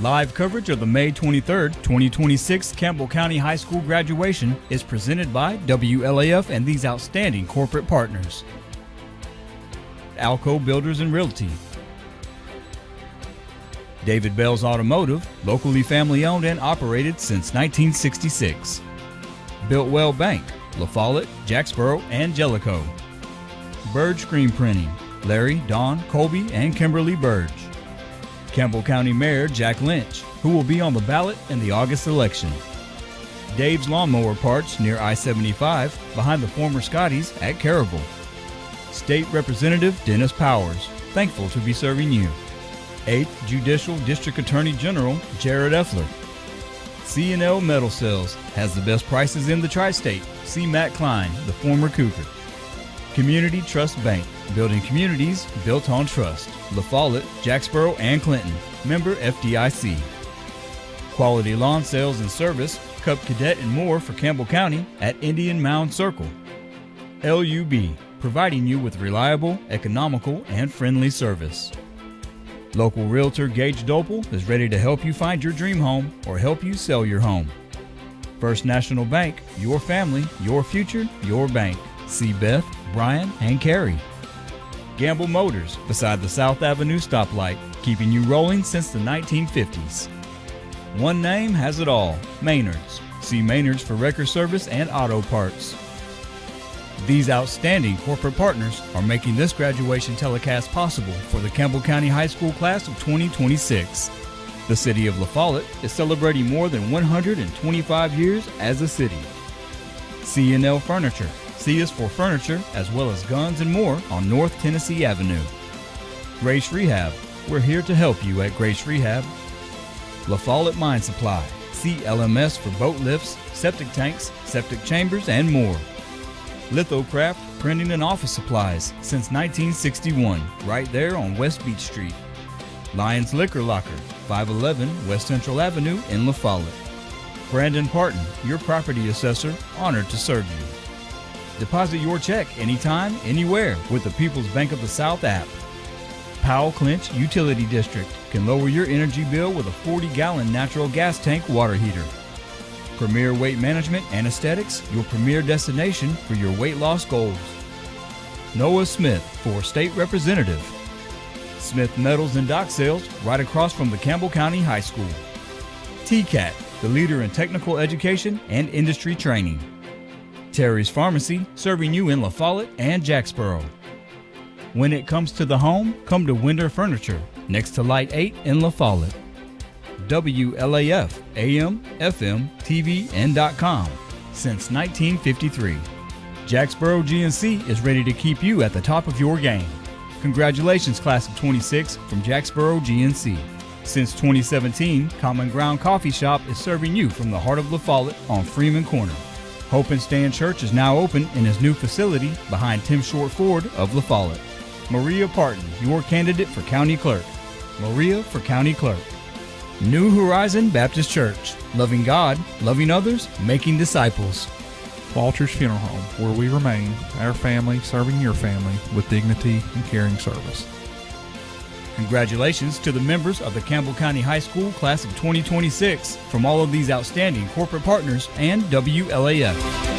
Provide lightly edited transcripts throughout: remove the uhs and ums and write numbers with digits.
Live coverage of the May 23, 2026 Campbell County High School graduation is presented by WLAF and these outstanding corporate partners. Alco Builders and Realty. David Bell's Automotive, locally family owned and operated since 1966. Builtwell Bank, La Follette, Jacksboro, and Jellicoe. Burge Screen Printing, Larry, Don, Colby, and Kimberly Burge. Campbell County Mayor Jack Lynch, who will be on the ballot in the August election. Dave's Lawnmower Parts near I-75, behind the former Scotties at Carrollville. State Representative Dennis Powers, thankful to be serving you. 8th Judicial District Attorney General Jared Effler. C&L Metal Sales has the best prices in the tri-state. See Matt Klein, the former Cougar. Community Trust Bank, building communities built on trust. La Follette, Jacksboro, and Clinton. Member FDIC. Quality Lawn Sales and Service, Cub Cadet and more for Campbell County at Indian Mound Circle. LUB, providing you with reliable, economical, and friendly service. Local realtor Gage Dopel is ready to help you find your dream home or help you sell your home. First National Bank, your family, your future, your bank. See Beth, Brian, and Carrie. Gamble Motors, beside the South Avenue stoplight, keeping you rolling since the 1950s. One name has it all, Maynard's. See Maynard's for record service and auto parts. These outstanding corporate partners are making this graduation telecast possible for the Campbell County High School class of 2026. The city of La Follette is celebrating more than 125 years as a city. C&L Furniture. See us for furniture as well as guns and more on North Tennessee Avenue. Grace Rehab. We're here to help you at Grace Rehab. La Follette Mine Supply. See LMS for boat lifts, septic tanks, septic chambers, and more. Lithocraft Printing and Office Supplies since 1961, right there on West Beach Street. Lions Liquor Locker, 511 West Central Avenue in La Follette. Brandon Parton, your property assessor, honored to serve you. Deposit your check anytime, anywhere with the People's Bank of the South app. Powell Clinch Utility District can lower your energy bill with a 40-gallon natural gas tank water heater. Premier Weight Management and Aesthetics, your premier destination for your weight loss goals. Noah Smith for State Representative. Smith Metals and Dock Sales right across from the Campbell County High School. TCAT, the leader in technical education and industry training. Terry's Pharmacy, serving you in La Follette and Jacksboro. When it comes to the home, come to Winder Furniture, next to Light 8 in La Follette. WLAF, AM, FM, TV, and .com since 1953. Jacksboro GNC is ready to keep you at the top of your game. Congratulations, class of 26 from Jacksboro GNC. Since 2017, Common Ground Coffee Shop is serving you from the heart of La Follette on Freeman Corner. Hope and Stand Church is now open in his new facility behind Tim Short Ford of La Follette. Maria Parton, your candidate for County Clerk. Maria for County Clerk. New Horizon Baptist Church, loving God, loving others, making disciples. Walters Funeral Home, where we remain, our family serving your family with dignity and caring service. Congratulations to the members of the Campbell County High School class of 2026 from all of these outstanding corporate partners and WLAF.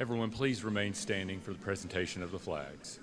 Everyone, please remain standing for the presentation of the flags.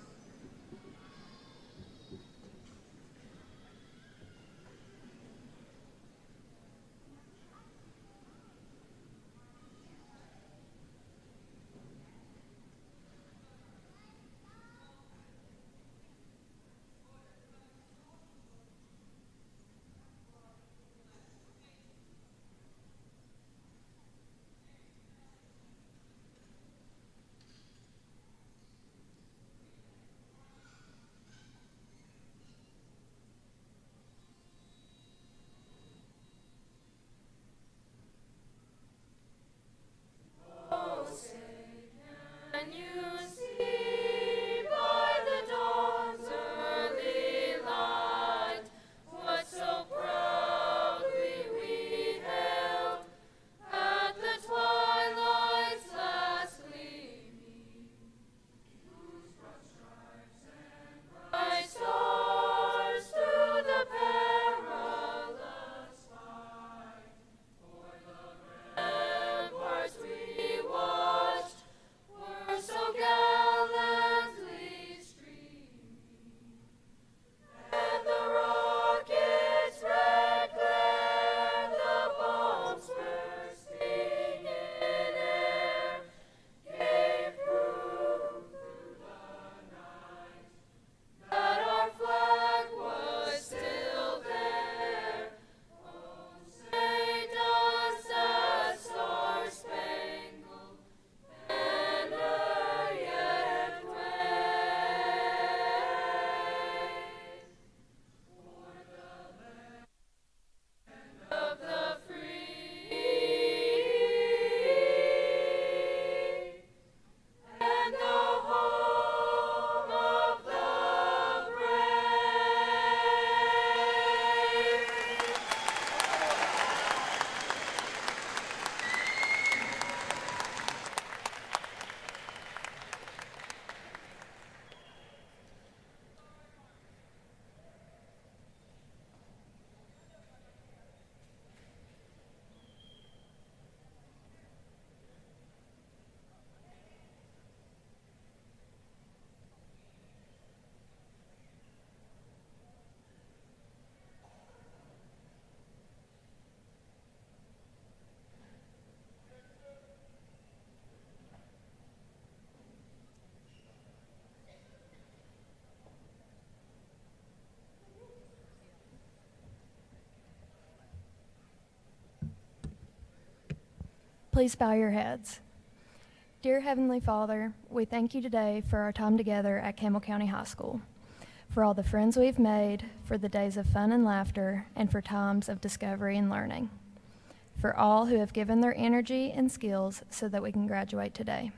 Please bow your heads. Dear Heavenly Father, we thank you today for our time together at Campbell County High School, for all the friends we've made, for the days of fun and laughter, and for times of discovery and learning, for all who have given their energy and skills so that we can graduate today.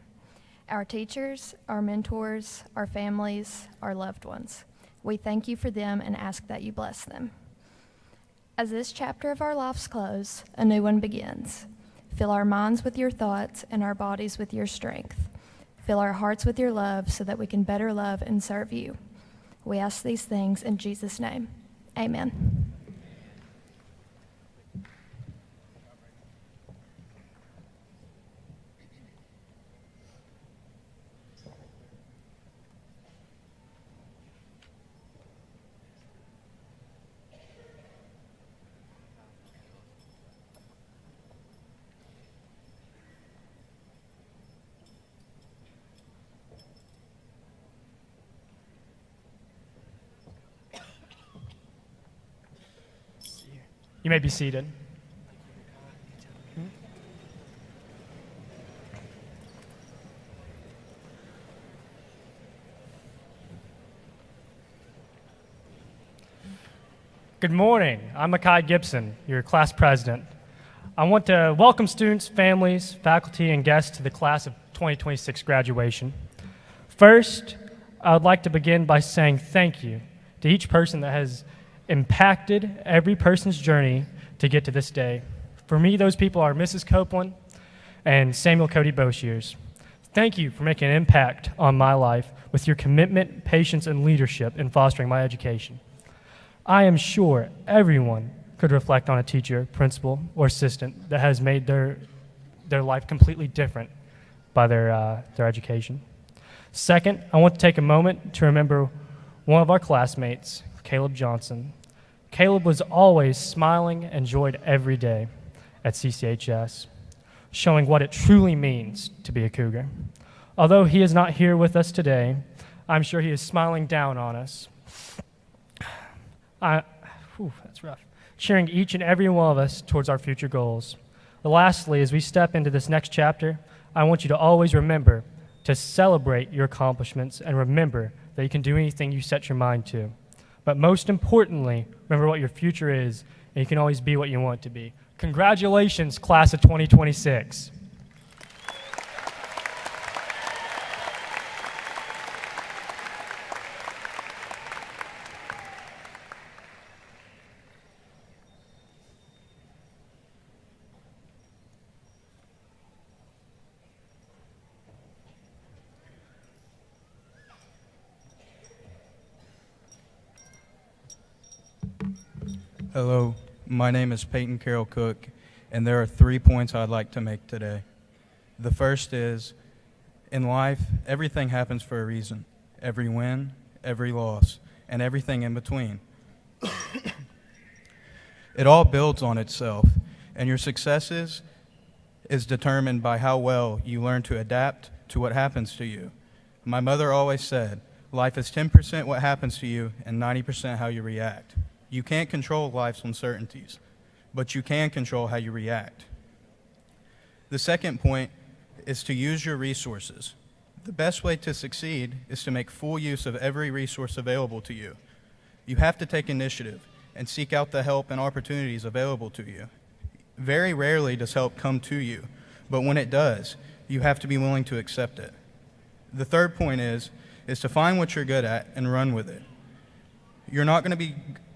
Our teachers, our mentors, our families, our loved ones. We thank you for them and ask that you bless them. As this chapter of our lives close, a new one begins. Fill our minds with your thoughts and our bodies with your strength. Fill our hearts with your love so that we can better love and serve you. We ask these things in Jesus' name. Amen. You may be seated. Good morning. I'm Makai Gibson, your class president. I want to welcome students, families, faculty, and guests to the class of 2026 graduation. First, I would like to begin by saying thank you to each person that has impacted every person's journey to get to this day. For me, those people are Mrs. Copeland and Samuel Cody Boshiers. Thank you for making an impact on my life with your commitment, patience, and leadership in fostering my education. I am sure everyone could reflect on a teacher, principal, or assistant that has made their life completely different by their education. Second, I want to take a moment to remember one of our classmates, Caleb Johnson. Caleb was always smiling and joyed every day at CCHS, showing what it truly means to be a Cougar. Although he is not here with us today, I'm sure he is smiling down on us. That's rough. Cheering each and every one of us towards our future goals. But lastly, as we step into this next chapter, I want you to always remember to celebrate your accomplishments and remember that you can do anything you set your mind to. But most importantly, remember what your future is, and you can always be what you want to be. Congratulations, class of 2026. Hello, my name is Payton Cook, and there are 3 points I'd like to make today. The first is, in life, everything happens for a reason. Every win, every loss, and everything in between. It all builds on itself, and your successes is determined by how well you learn to adapt to what happens to you. My mother always said, life is 10% what happens to you and 90% how you react. You can't control life's uncertainties, but you can control how you react. The second point is to use your resources. The best way to succeed is to make full use of every resource available to you. You have to take initiative and seek out the help and opportunities available to you. Very rarely does help come to you, but when it does, you have to be willing to accept it. The third point is to find what you're good at and run with it. You're not going to be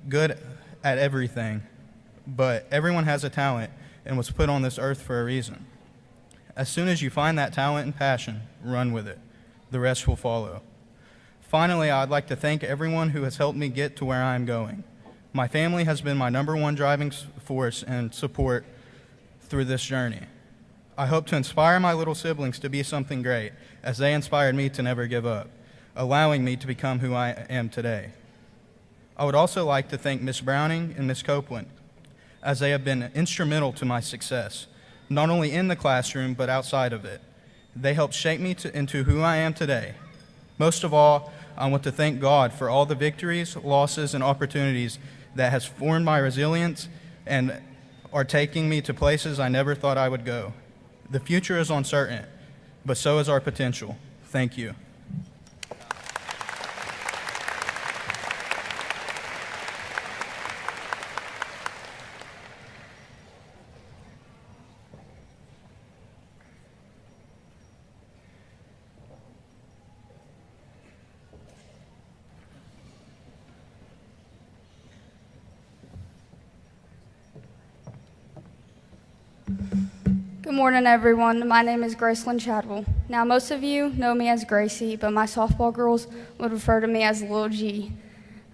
good at everything, but everyone has a talent and was put on this earth for a reason. As soon as you find that talent and passion, run with it. The rest will follow. Finally, I'd like to thank everyone who has helped me get to where I am going. My family has been my #1 driving force and support through this journey. I hope to inspire my little siblings to be something great, as they inspired me to never give up, allowing me to become who I am today. I would also like to thank Miss Browning and Miss Copeland, as they have been instrumental to my success, not only in the classroom, but outside of it. They helped shape me into who I am today. Most of all, I want to thank God for all the victories, losses, and opportunities that has formed my resilience and are taking me to places I never thought I would go. The future is uncertain, but so is our potential. Thank you. Good morning, everyone. My name is Gracelyn Chadville. Now, most of you know me as Gracie, but my softball girls would refer to me as Lil G.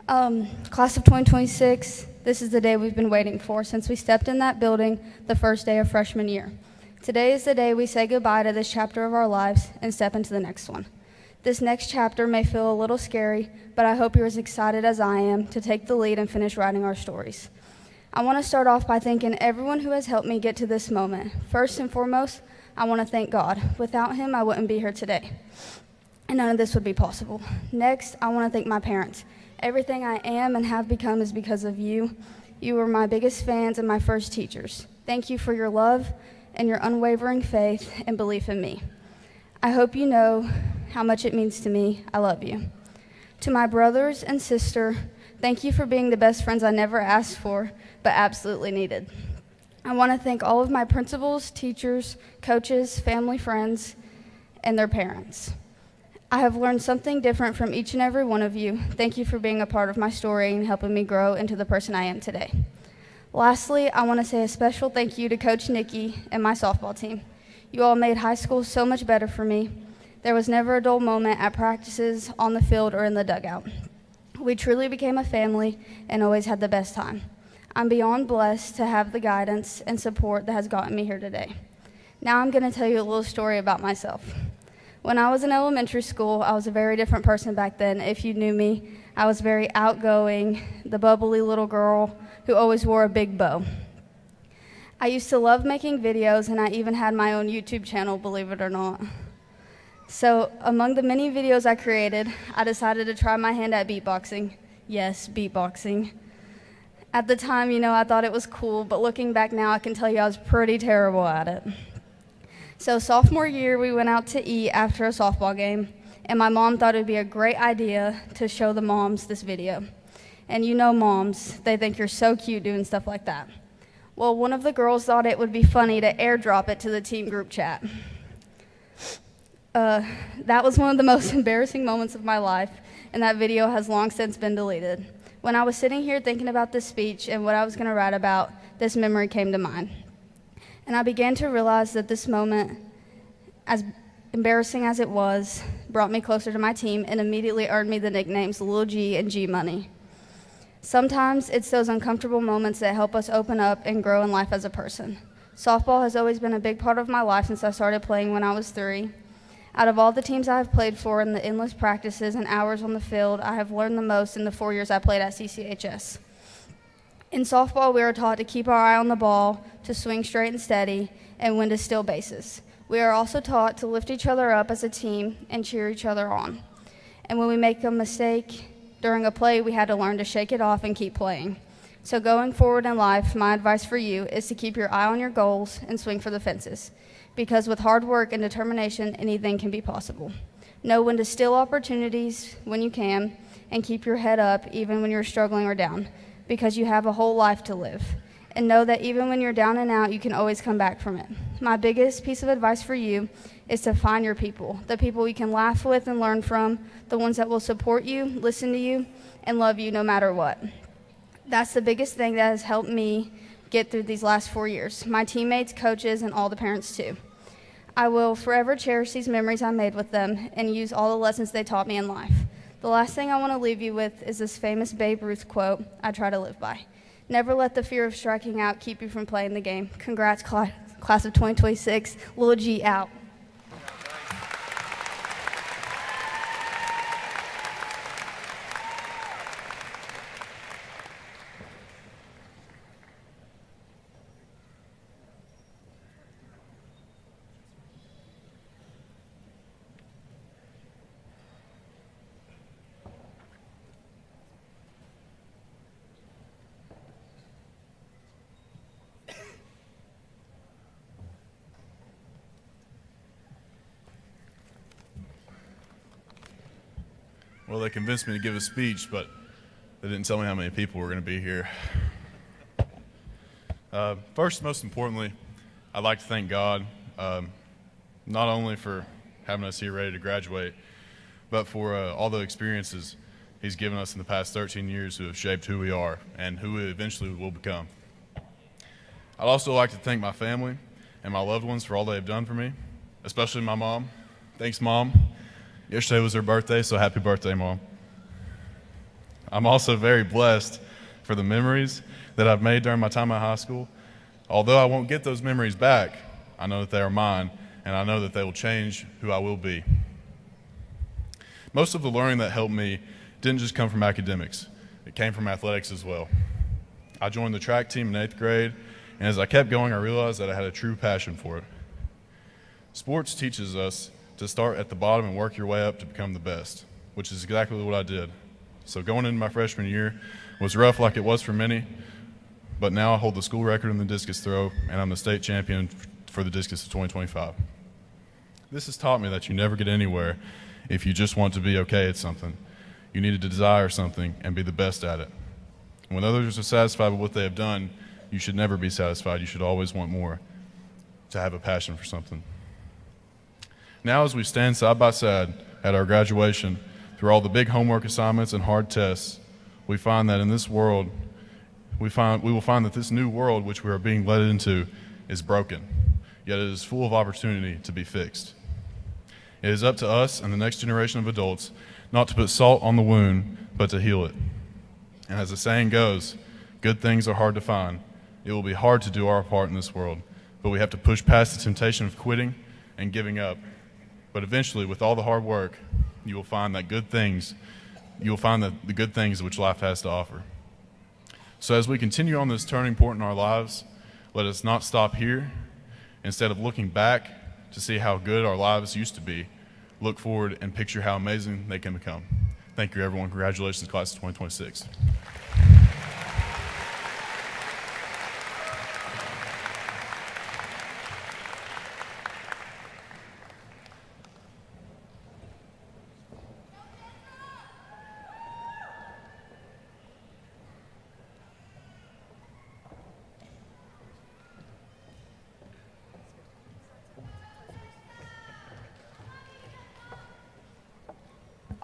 Class of 2026, this is the day we've been waiting for since we stepped in that building the first day of freshman year. Today is the day we say goodbye to this chapter of our lives and step into the next one. This next chapter may feel a little scary, but I hope you're as excited as I am to take the lead and finish writing our stories. I want to start off by thanking everyone who has helped me get to this moment. First and foremost, I want to thank God. Without him, I wouldn't be here today, and none of this would be possible. Next, I want to thank my parents. Everything I am and have become is because of you. You were my biggest fans and my first teachers. Thank you for your love and your unwavering faith and belief in me. I hope you know how much it means to me. I love you. To my brothers and sister, thank you for being the best friends I never asked for, but absolutely needed. I want to thank all of my principals, teachers, coaches, family, friends, and their parents. I have learned something different from each and every one of you. Thank you for being a part of my story and helping me grow into the person I am today. Lastly, I want to say a special thank you to Coach Nikki and my softball team. You all made high school so much better for me. There was never a dull moment at practices, on the field, or in the dugout. We truly became a family and always had the best time. I'm beyond blessed to have the guidance and support that has gotten me here today. Now I'm going to tell you a little story about myself. When I was in elementary school, I was a very different person back then. If you knew me, I was very outgoing, the bubbly little girl who always wore a big bow. I used to love making videos, and I even had my own YouTube channel, believe it or not. So among the many videos I created, I decided to try my hand at beatboxing. Yes, beatboxing. At the time, I thought it was cool, but looking back now, I can tell you I was pretty terrible at it. So sophomore year, we went out to eat after a softball game, and my mom thought it would be a great idea to show the moms this video. And moms, they think you're so cute doing stuff like that. Well, one of the girls thought it would be funny to airdrop it to the team group chat. That was one of the most embarrassing moments of my life, and that video has long since been deleted. When I was sitting here thinking about this speech and what I was going to write about, this memory came to mind. And I began to realize that this moment, as embarrassing as it was, brought me closer to my team and immediately earned me the nicknames Lil G and G Money. Sometimes it's those uncomfortable moments that help us open up and grow in life as a person. Softball has always been a big part of my life since I started playing when I was 3. Out of all the teams I have played for and the endless practices and hours on the field, I have learned the most in the 4 years I played at CCHS. In softball, we are taught to keep our eye on the ball, to swing straight and steady, and when to steal bases. We are also taught to lift each other up as a team and cheer each other on. And when we make a mistake during a play, we had to learn to shake it off and keep playing. So going forward in life, my advice for you is to keep your eye on your goals and swing for the fences. Because with hard work and determination, anything can be possible. Know when to steal opportunities when you can, and keep your head up even when you're struggling or down, because you have a whole life to live. And know that even when you're down and out, you can always come back from it. My biggest piece of advice for you is to find your people, the people you can laugh with and learn from, the ones that will support you, listen to you, and love you no matter what. That's the biggest thing that has helped me get through these last 4 years, my teammates, coaches, and all the parents too. I will forever cherish these memories I made with them and use all the lessons they taught me in life. The last thing I want to leave you with is this famous Babe Ruth quote I try to live by. Never let the fear of striking out keep you from playing the game. Congrats, class of 2026. Lil G out. Well, they convinced me to give a speech, but they didn't tell me how many people were going to be here. First, most importantly, I'd like to thank God, not only for having us here ready to graduate, but for all the experiences He's given us in the past 13 years who have shaped who we are and who we eventually will become. I'd also like to thank my family and my loved ones for all they have done for me, especially my mom. Thanks, Mom. Yesterday was her birthday, so happy birthday, Mom. I'm also very blessed for the memories that I've made during my time at high school. Although I won't get those memories back, I know that they are mine, and I know that they will change who I will be. Most of the learning that helped me didn't just come from academics. It came from athletics as well. I joined the track team in 8th grade, and as I kept going, I realized that I had a true passion for it. Sports teaches us to start at the bottom and work your way up to become the best, which is exactly what I did. So going into my freshman year was rough like it was for many, but now I hold the school record in the discus throw, and I'm the state champion for the discus of 2025. This has taught me that you never get anywhere if you just want to be okay at something. You need to desire something and be the best at it. When others are satisfied with what they have done, you should never be satisfied. You should always want more, to have a passion for something. Now as we stand side by side at our graduation, through all the big homework assignments and hard tests, we find that in this world, we will find that this new world which we are being led into is broken, yet it is full of opportunity to be fixed. It is up to us and the next generation of adults not to put salt on the wound, but to heal it. And as the saying goes, good things are hard to find. It will be hard to do our part in this world, but we have to push past the temptation of quitting and giving up. But eventually, with all the hard work, you will find that good things, you will find the good things which life has to offer. So as we continue on this turning point in our lives, let us not stop here. Instead of looking back to see how good our lives used to be, look forward and picture how amazing they can become. Thank you, everyone. Congratulations, class of 2026.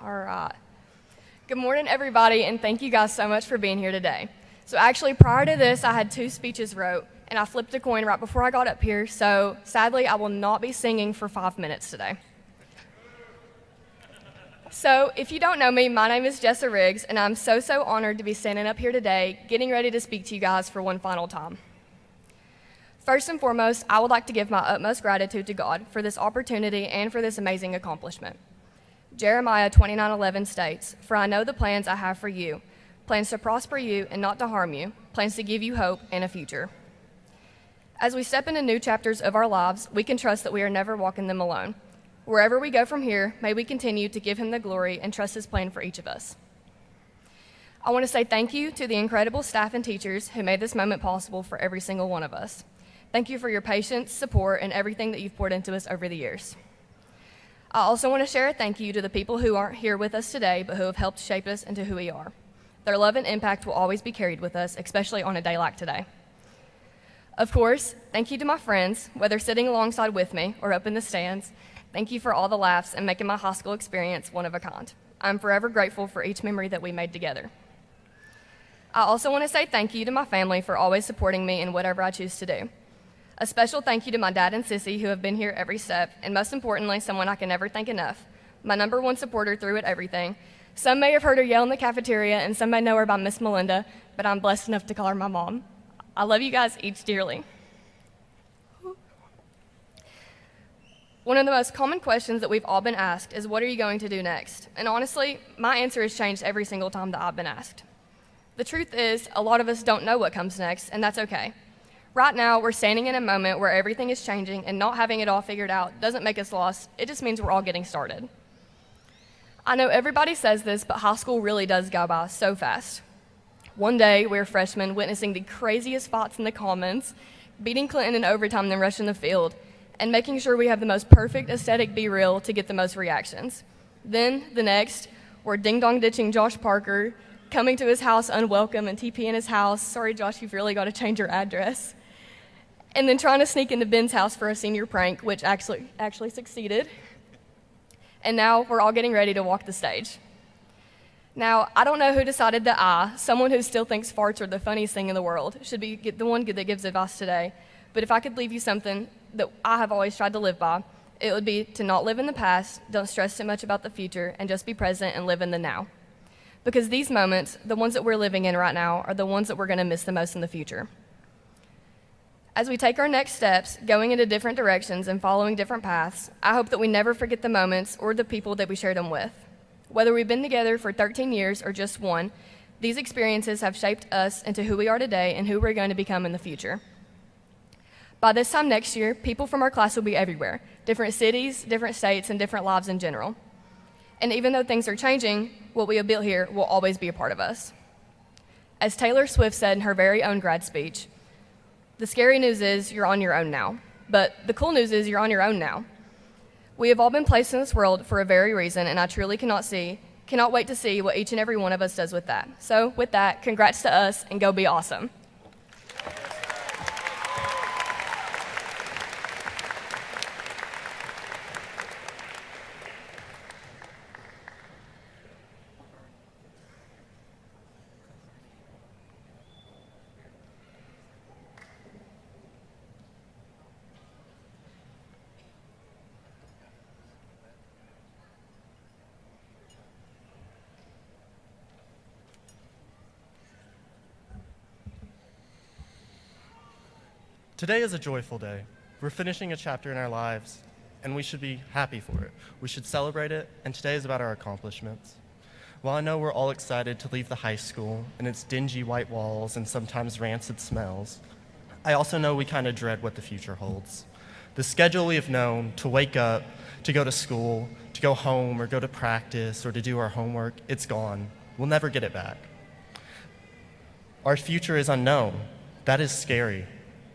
All right. Good morning, everybody, and thank you guys so much for being here today. So actually, prior to this, I had 2 speeches wrote, and I flipped a coin right before I got up here, so sadly, I will not be singing for 5 minutes today. So if you don't know me, my name is Jessa Riggs, and I'm so honored to be standing up here today, getting ready to speak to you guys for one final time. First and foremost, I would like to give my utmost gratitude to God for this opportunity and for this amazing accomplishment. Jeremiah 29:11 states, "For I know the plans I have for you, plans to prosper you and not to harm you, plans to give you hope and a future." As we step into new chapters of our lives, we can trust that we are never walking them alone. Wherever we go from here, may we continue to give him the glory and trust his plan for each of us. I want to say thank you to the incredible staff and teachers who made this moment possible for every single one of us. Thank you for your patience, support, and everything that you've poured into us over the years. I also want to share a thank you to the people who aren't here with us today, but who have helped shape us into who we are. Their love and impact will always be carried with us, especially on a day like today. Of course, thank you to my friends, whether sitting alongside with me or up in the stands. Thank you for all the laughs and making my high school experience one of a kind. I'm forever grateful for each memory that we made together. I also want to say thank you to my family for always supporting me in whatever I choose to do. A special thank you to my dad and sissy who have been here every step, and most importantly, someone I can never thank enough, my #1 supporter through it everything. Some may have heard her yell in the cafeteria, and some may know her by Miss Melinda, but I'm blessed enough to call her my mom. I love you guys each dearly. One of the most common questions that we've all been asked is, what are you going to do next? And honestly, my answer has changed every single time that I've been asked. The truth is, a lot of us don't know what comes next, and that's okay. Right now, we're standing in a moment where everything is changing, and not having it all figured out doesn't make us lost. It just means we're all getting started. I know everybody says this, but high school really does go by so fast. One day, we're freshmen witnessing the craziest fights in the Commons, beating Clinton in overtime, then rushing the field, and making sure we have the most perfect aesthetic B-reel to get the most reactions. Then, the next, we're ding-dong ditching Josh Parker, coming to his house unwelcome and TP in his house. Sorry, Josh, you've really got to change your address. And then trying to sneak into Ben's house for a senior prank, which actually succeeded. And now we're all getting ready to walk the stage. Now, I don't know who decided that I, someone who still thinks farts are the funniest thing in the world, should be the one that gives advice today. But if I could leave you something that I have always tried to live by, it would be to not live in the past, don't stress too much about the future, and just be present and live in the now. Because these moments, the ones that we're living in right now, are the ones that we're going to miss the most in the future. As we take our next steps, going into different directions and following different paths, I hope that we never forget the moments or the people that we shared them with. Whether we've been together for 13 years or just one, these experiences have shaped us into who we are today and who we're going to become in the future. By this time next year, people from our class will be everywhere, different cities, different states, and different lives in general. And even though things are changing, what we have built here will always be a part of us. As Taylor Swift said in her very own grad speech, the scary news is you're on your own now, but the cool news is you're on your own now. We have all been placed in this world for a very reason, and I truly cannot wait to see what each and every one of us does with that. So with that, congrats to us, and go be awesome. Today is a joyful day. We're finishing a chapter in our lives, and we should be happy for it. We should celebrate it, and today is about our accomplishments. While I know we're all excited to leave the high school and its dingy white walls and sometimes rancid smells, I also know we kind of dread what the future holds. The schedule we have known to wake up, to go to school, to go home or go to practice or to do our homework, it's gone. We'll never get it back. Our future is unknown. That is scary.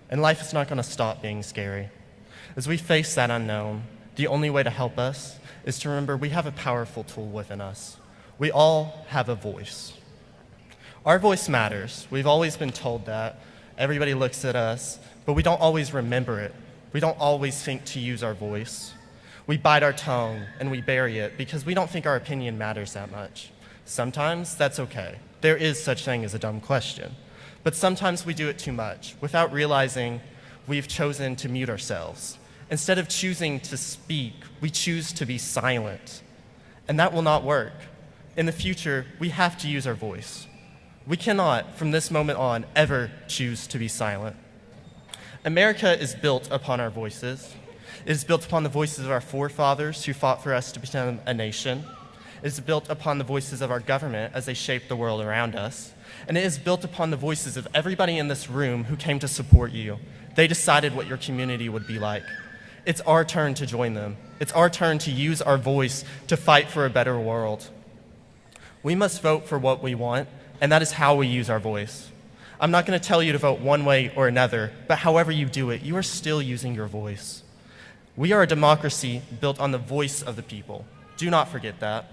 And life is not going to stop being scary. As we face that unknown, the only way to help us is to remember we have a powerful tool within us. We all have a voice. Our voice matters. We've always been told that. Everybody looks at us, but we don't always remember it. We don't always think to use our voice. We bite our tongue and we bury it because we don't think our opinion matters that much. Sometimes that's okay. There is such thing as a dumb question. But sometimes we do it too much without realizing we've chosen to mute ourselves. Instead of choosing to speak, we choose to be silent. And that will not work. In the future, we have to use our voice. We cannot, from this moment on, ever choose to be silent. America is built upon our voices. It is built upon the voices of our forefathers who fought for us to become a nation. It is built upon the voices of our government as they shape the world around us. And it is built upon the voices of everybody in this room who came to support you. They decided what your community would be like. It's our turn to join them. It's our turn to use our voice to fight for a better world. We must vote for what we want, and that is how we use our voice. I'm not going to tell you to vote one way or another, but however you do it, you are still using your voice. We are a democracy built on the voice of the people. Do not forget that.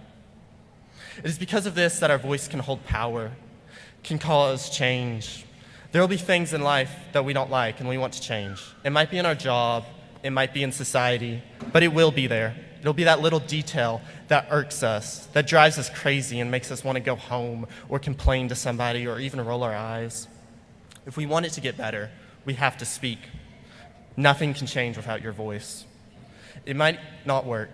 It is because of this that our voice can hold power, can cause change. There will be things in life that we don't like and we want to change. It might be in our job, it might be in society, but it will be there. It'll be that little detail that irks us, that drives us crazy and makes us want to go home or complain to somebody or even roll our eyes. If we want it to get better, we have to speak. Nothing can change without your voice. It might not work.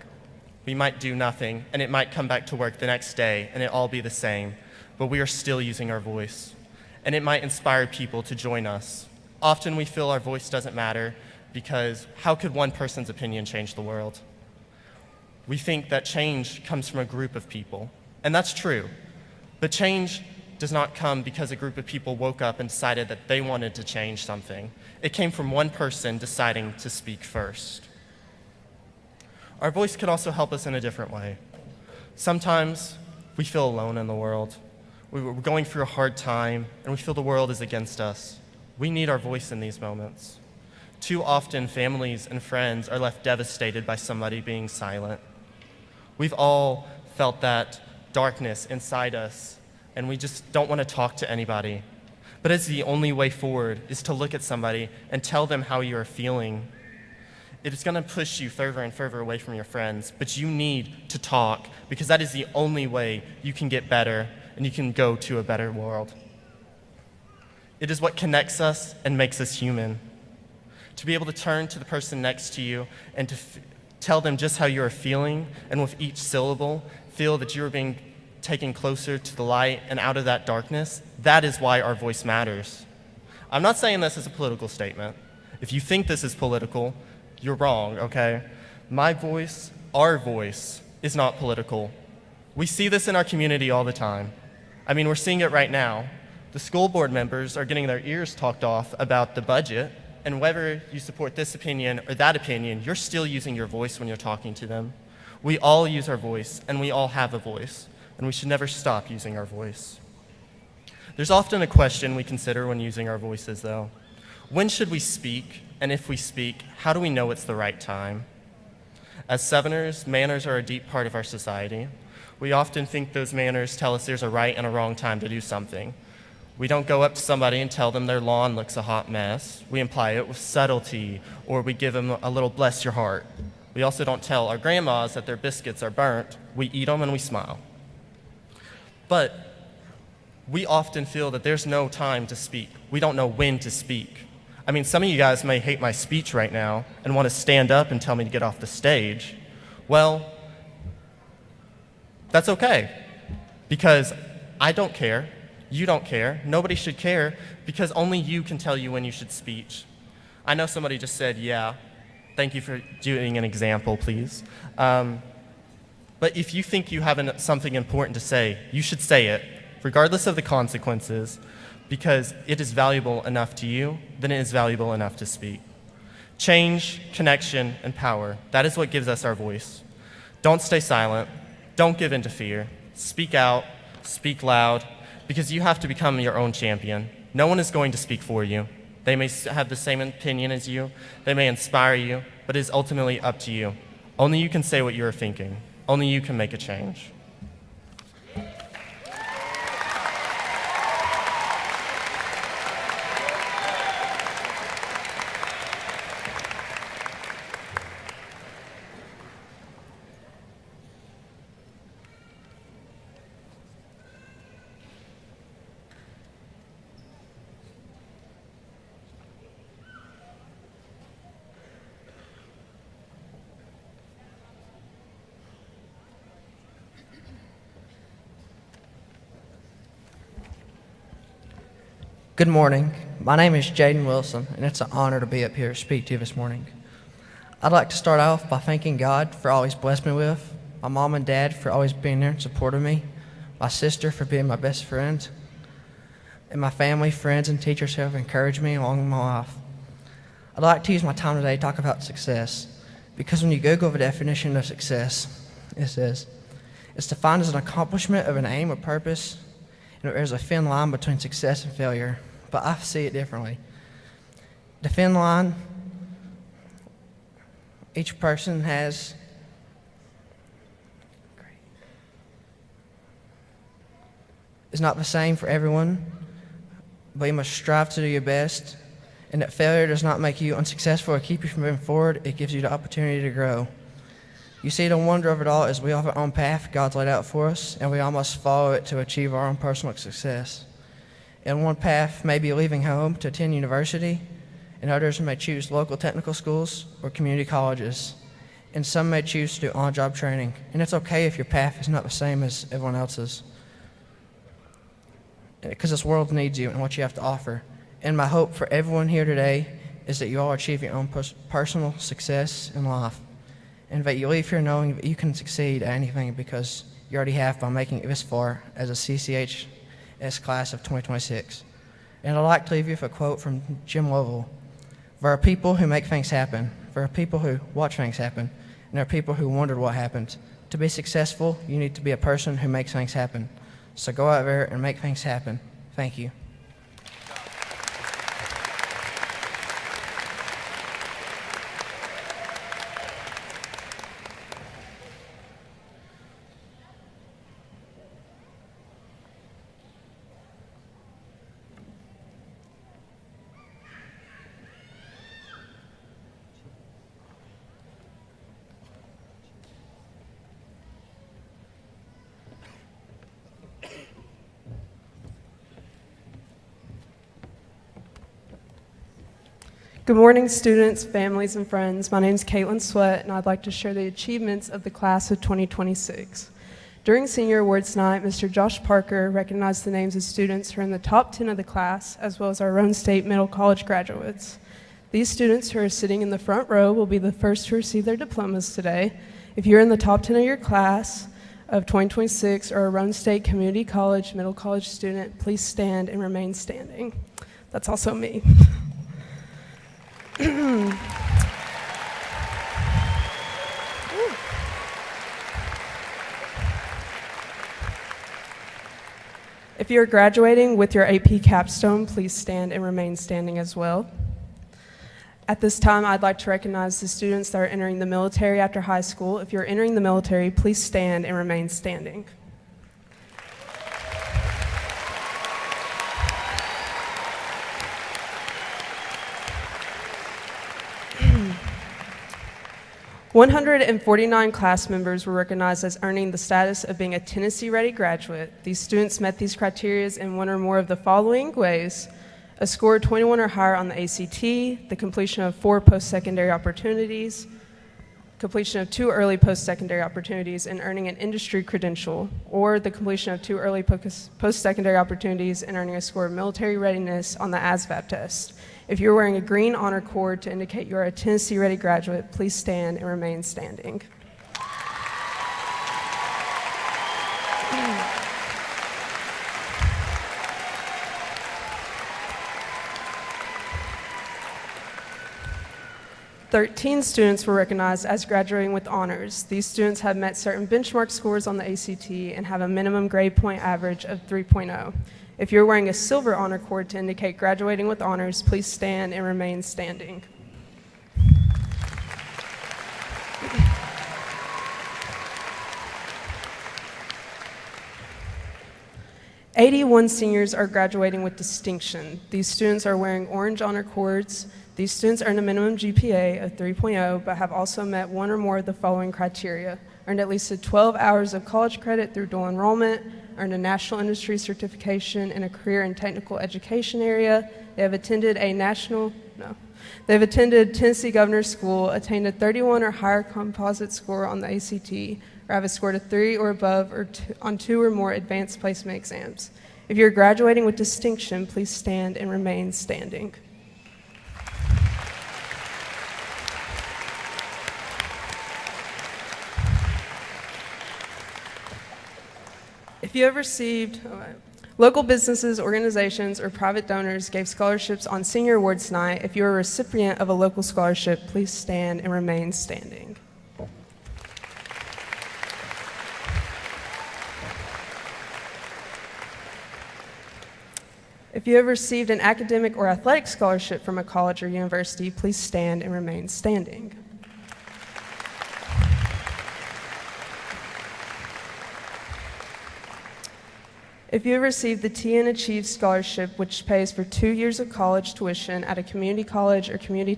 We might do nothing, and it might come back to work the next day, and it all be the same, but we are still using our voice. And it might inspire people to join us. Often we feel our voice doesn't matter because how could one person's opinion change the world? We think that change comes from a group of people, and that's true. But change does not come because a group of people woke up and decided that they wanted to change something. It came from one person deciding to speak first. Our voice can also help us in a different way. Sometimes we feel alone in the world. We're going through a hard time, and we feel the world is against us. We need our voice in these moments. Too often, families and friends are left devastated by somebody being silent. We've all felt that darkness inside us, and we just don't want to talk to anybody. But it's the only way forward is to look at somebody and tell them how you are feeling. It is going to push you further and further away from your friends, but you need to talk because that is the only way you can get better and you can go to a better world. It is what connects us and makes us human. To be able to turn to the person next to you and to tell them just how you are feeling, and with each syllable, feel that you are being taken closer to the light and out of that darkness, that is why our voice matters. I'm not saying this as a political statement. If you think this is political, you're wrong, okay? My voice, our voice, is not political. We see this in our community all the time. I mean, we're seeing it right now. The school board members are getting their ears talked off about the budget, and whether you support this opinion or that opinion, you're still using your voice when you're talking to them. We all use our voice, and we all have a voice, and we should never stop using our voice. There's often a question we consider when using our voices, though. When should we speak? And if we speak, how do we know it's the right time? As Southerners, manners are a deep part of our society. We often think those manners tell us there's a right and a wrong time to do something. We don't go up to somebody and tell them their lawn looks a hot mess. We imply it with subtlety, or we give them a little bless your heart. We also don't tell our grandmas that their biscuits are burnt. We eat them and we smile. But we often feel that there's no time to speak. We don't know when to speak. I mean, some of you guys may hate my speech right now and want to stand up and tell me to get off the stage. Well, that's okay, because I don't care, you don't care, nobody should care, because only you can tell you when you should speak. I know somebody just said, yeah, Thank you for doing an example, please. But if you think you have something important to say, you should say it, regardless of the consequences, because it is valuable enough to you, then it is valuable enough to speak. Change, connection, and power, that is what gives us our voice. Don't stay silent. Don't give in to fear. Speak out, speak loud, because you have to become your own champion. No one is going to speak for you. They may have the same opinion as you. They may inspire you, but it is ultimately up to you. Only you can say what you are thinking. Only you can make a change. Good morning. My name is Jaden Wilson, and it's an honor to be up here to speak to you this morning. I'd like to start off by thanking God for all He's blessed me with, my mom and dad for always being there and supporting me, my sister for being my best friend, and my family, friends, and teachers who have encouraged me along my life. I'd like to use my time today to talk about success, because when you Google the definition of success, it says, it's defined as an accomplishment of an aim or purpose, and there's a thin line between success and failure. But I see it differently. The thin line, each person has is not the same for everyone, but you must strive to do your best, and that failure does not make you unsuccessful or keep you from moving forward. It gives you the opportunity to grow. You see, the wonder of it all is we all have our own path God's laid out for us, and we all must follow it to achieve our own personal success. And one path may be leaving home to attend university, and others may choose local technical schools or community colleges, and some may choose to do on-job training. And it's okay if your path is not the same as everyone else's, because this world needs you and what you have to offer. And my hope for everyone here today is that you all achieve your own personal success in life, and that you leave here knowing that you can succeed at anything because you already have by making it this far as a CCHS class of 2026. And I'd like to leave you with a quote from Jim Lovell. There are people who make things happen. There are people who watch things happen. And there are people who wondered what happened. To be successful, you need to be a person who makes things happen. So go out there and make things happen. Thank you. Good morning, students, families, and friends. My name is Caitlin Sweat, and I'd like to share the achievements of the class of 2026. During Senior Awards Night, Mr. Josh Parker recognized the names of students who are in the top 10 of the class, as well as our Roane State Middle College graduates. These students who are sitting in the front row will be the first to receive their diplomas today. If you're in the top 10 of your class of 2026 or a Roane State Community College Middle College student, please stand and remain standing. That's also me. If you're graduating with your AP capstone, please stand and remain standing as well. At this time, I'd like to recognize the students that are entering the military after high school. If you're entering the military, please stand and remain standing. 149 class members were recognized as earning the status of being a Tennessee-ready graduate. These students met these criteria in one or more of the following ways: a score of 21 or higher on the ACT, the completion of 4 post-secondary opportunities, completion of 2 early post-secondary opportunities, and earning an industry credential, or the completion of 2 early post-secondary opportunities and earning a score of military readiness on the ASVAB test. If you're wearing a green honor cord to indicate you are a Tennessee Ready graduate, please stand and remain standing. Thirteen students were recognized as graduating with honors. These students have met certain benchmark scores on the ACT and have a minimum grade point average of 3.0. If you're wearing a silver honor cord to indicate graduating with honors, please stand and remain standing. "81 seniors are graduating with distinction. These students are wearing orange honor cords. These students earned a minimum GPA of 3.0, but have also met one or more of the following criteria: earned at least 12 hours of college credit through dual enrollment, earned a national industry certification in a career and technical education area. They've attended Tennessee Governor's School, attained a 31 or higher composite score on the ACT, or have a score of 3 or above on 2 or more advanced placement exams. If you're graduating with distinction, please stand and remain standing. If you have received, local businesses, organizations, or private donors gave scholarships on Senior Awards Night. If you are a recipient of a local scholarship, please stand and remain standing. If you have received an academic or athletic scholarship from a college or university, please stand and remain standing. If you have received the TN Achieve Scholarship, which pays for 2 years of college tuition at a community college or community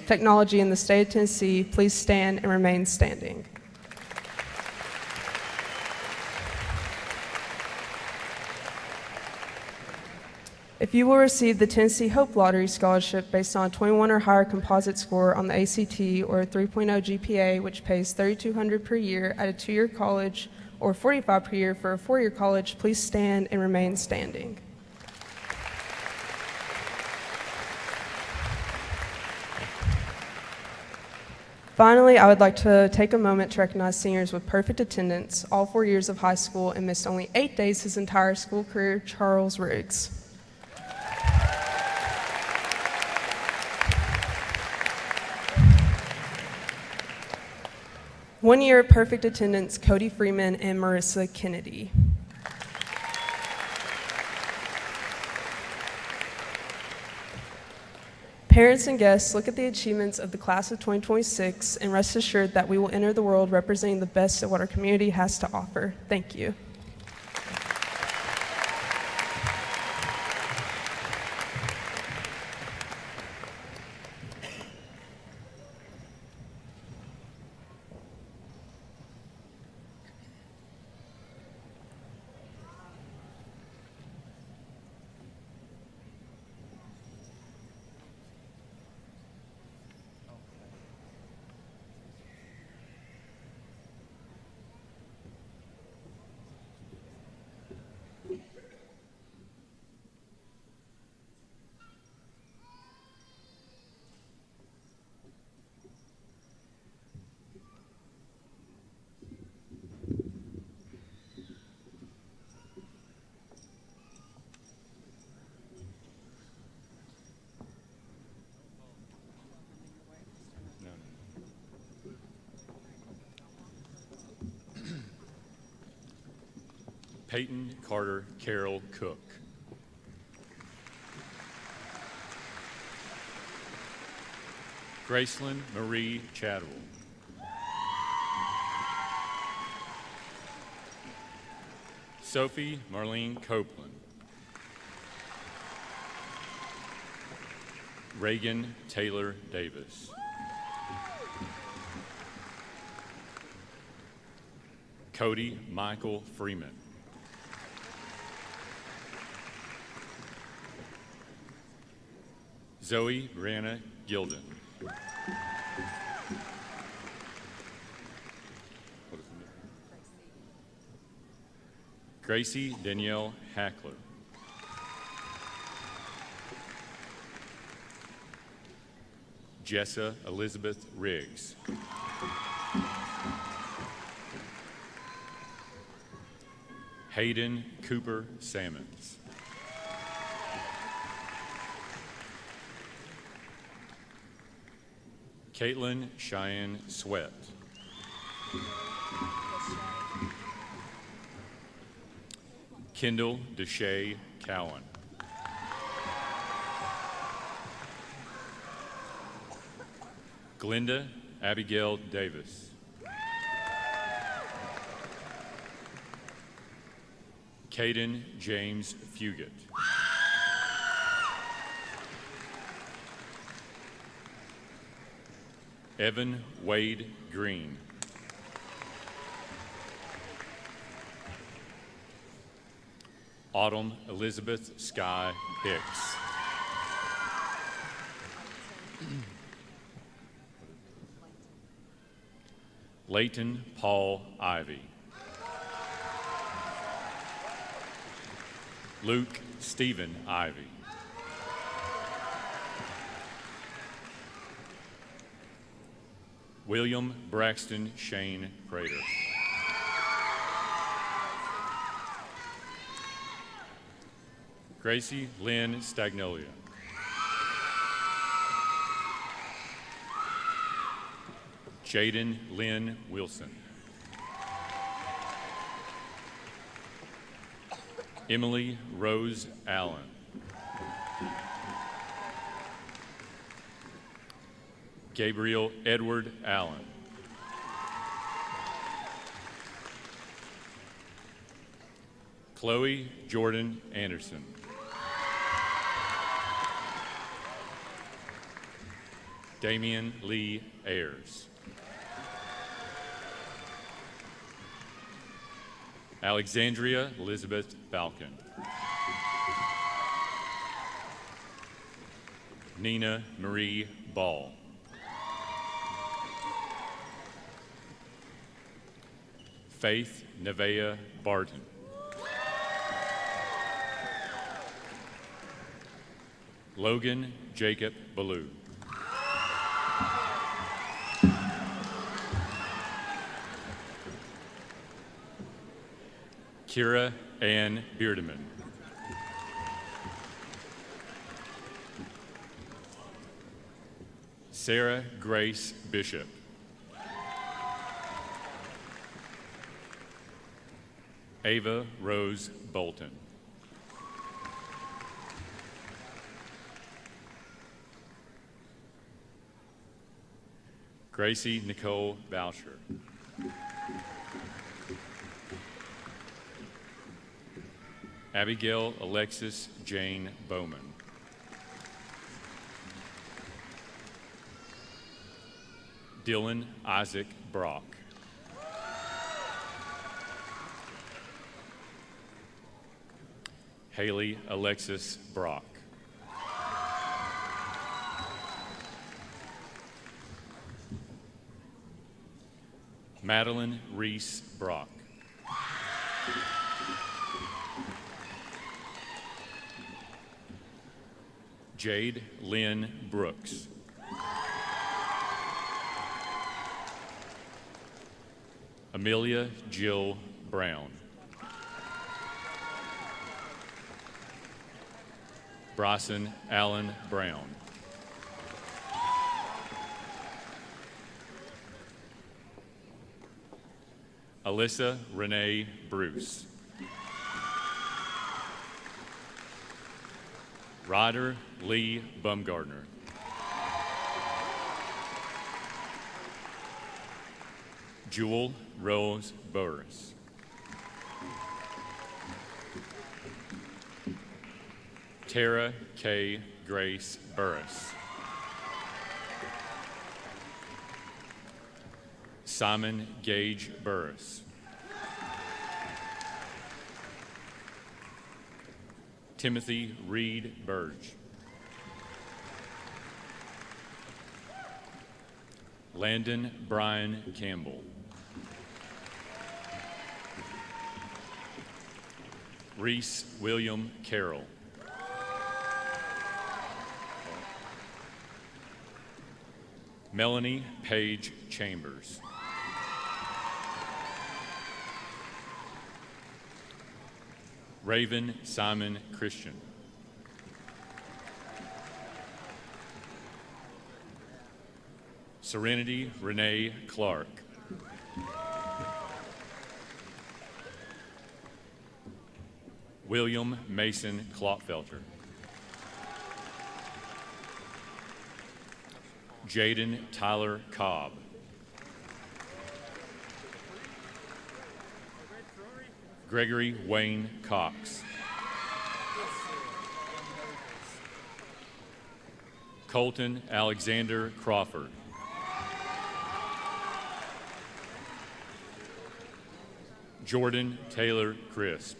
technology in the state of Tennessee, please stand and remain standing. If you will receive the Tennessee Hope Lottery Scholarship based on a 21 or higher composite score on the ACT or a 3.0 GPA, which pays $3,200 per year at a 2-year college or $45 per year for a 4-year college, please stand and remain standing. Finally, I would like to take a moment to recognize seniors with perfect attendance, all 4 years of high school, and missed only 8 days his entire school career, Charles Riggs. One year of perfect attendance, Cody Freeman and Marissa Kennedy. Parents and guests, look at the achievements of the class of 2026 and rest assured that we will enter the world representing the best of what our community has to offer. Thank you. Payton Carter Carroll Cook. Gracelyn Marie Chadville. Sophie Marlene Copeland. Reagan Taylor Davis. Cody Michael Freeman. Zoe Brianna Gilden. Gracie Danielle Hackler. Jessa Elizabeth Riggs. Hayden Cooper Sammons. Caitlin Cheyenne Sweat. Kendall Deshay Cowan. Glenda Abigail Davis. Caden James Fugit. Evan Wade Green. Autumn Elizabeth Sky Hicks. Leighton Paul Ivy. Luke Stephen Ivy. William Braxton Shane Prater. Gracie Lynn Stagnolia. Jaden Lynn Wilson. Emily Rose Allen. Gabriel Edward Allen. Chloe Jordan Anderson. Damian Lee Ayers. Alexandria Elizabeth Falcon. Nina Marie Ball. Faith Nevea Barton. Logan Jacob Ballou. Kira Ann Beardeman. Sarah Grace Bishop. Ava Rose Bolton. Gracie Nicole Boucher. Abigail Alexis Jane Bowman. Dylan Isaac Brock. Haley Alexis Brock. Madeline Reese Brock. Jade Lynn Brooks. Amelia Jill Brown. Bryson Allen Brown. Alyssa Renee Bruce. Ryder Lee Bumgardner. Jewel Rose Burris. Tara K. Grace Burris. Simon Gage Burris. Timothy Reed Burge. Landon Brian Campbell. Reese William Carroll. Melanie Page Chambers. Raven Simon Christian. Serenity Renee Clark. William Mason Klopfelter. Jaden Tyler Cobb. Gregory Wayne Cox. Colton Alexander Crawford. Jordan Taylor Crisp.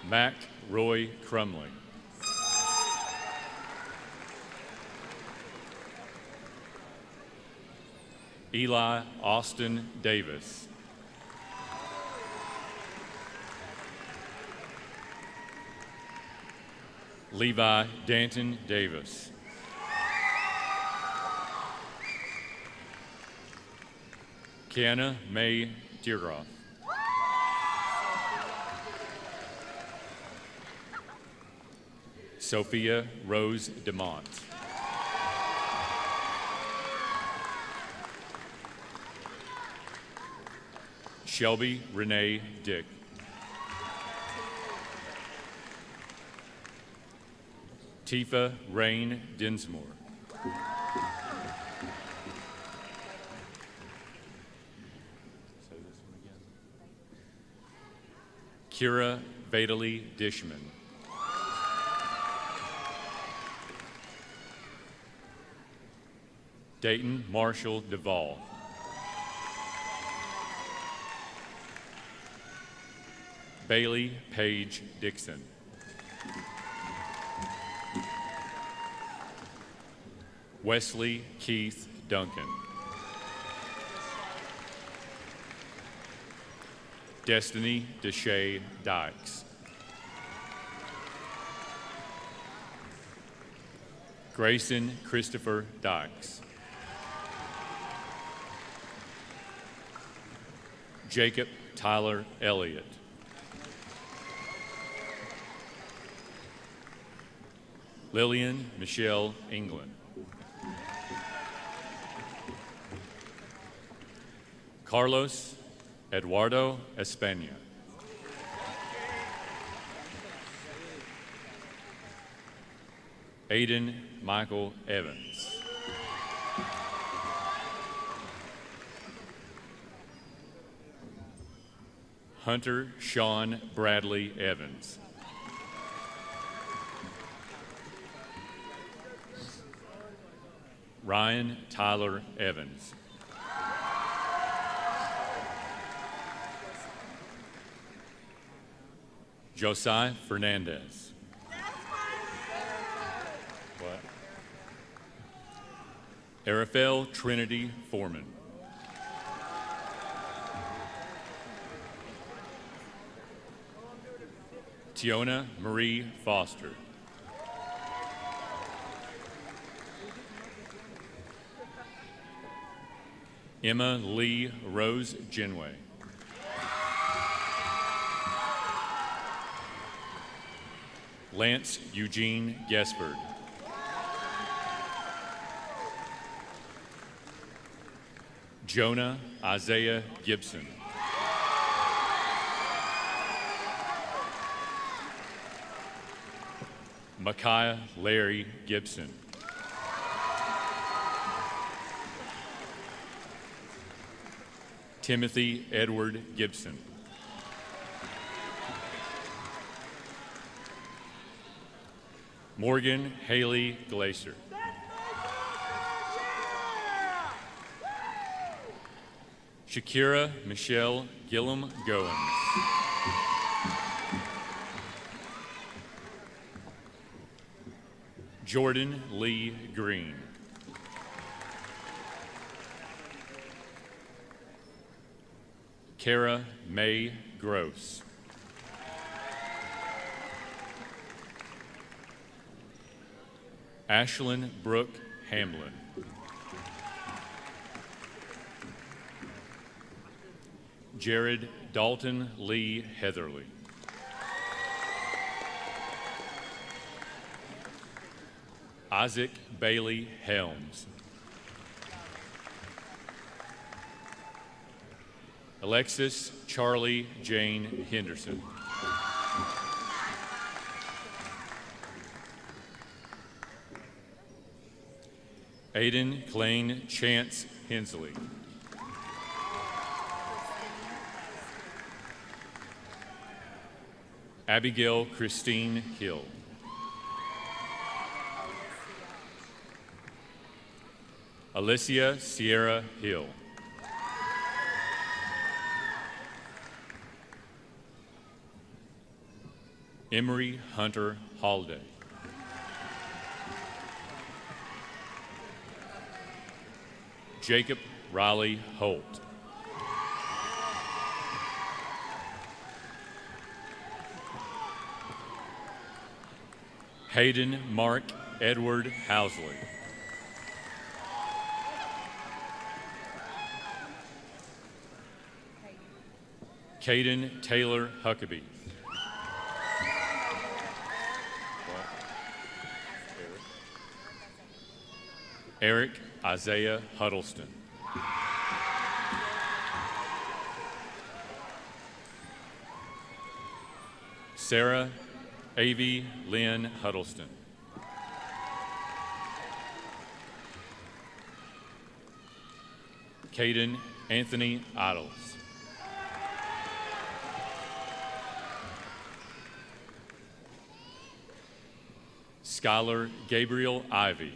Mac Roy Crumley. Eli Austin Davis. Levi Danton Davis. Kiana Mae Deergroff. Sophia Rose DeMont. Shelby Renee Dick. Tifa Rain Dinsmore. Kira Vadali Dishman. Dayton Marshall Duvall. Bailey Page Dixon. Wesley Keith Duncan. Destiny Deshae Dykes. Grayson Christopher Dykes. Jacob Tyler Elliott. Lillian Michelle England. Carlos Eduardo España. Aiden Michael Evans. Hunter Sean Bradley Evans. Ryan Tyler Evans. Josiah Fernandez. What? Arafel Trinity Foreman. Tiona Marie Foster. Emma Lee Rose Genway. Lance Eugene Gesford. Jonah Isaiah Gibson. Micaiah Larry Gibson. Timothy Edward Gibson. Morgan Haley Glacier. Shakira Michelle Gillum Goins. Jordan Lee Green. Kara Mae Gross. Ashlyn Brooke Hamlin. Jared Dalton Lee Heatherly. Isaac Bailey Helms. Alexis Charlie Jane Henderson. Aiden Clayne Chance Hensley. Abigail Christine Hill. Alicia Sierra Hill. Emery Hunter Holiday. Jacob Riley Holt. Hayden Mark Edward Housley. Caden Taylor Huckabee. Eric Isaiah Huddleston. Sarah Avie Lynn Huddleston. Caden Anthony Idols. Skylar Gabriel Ivy.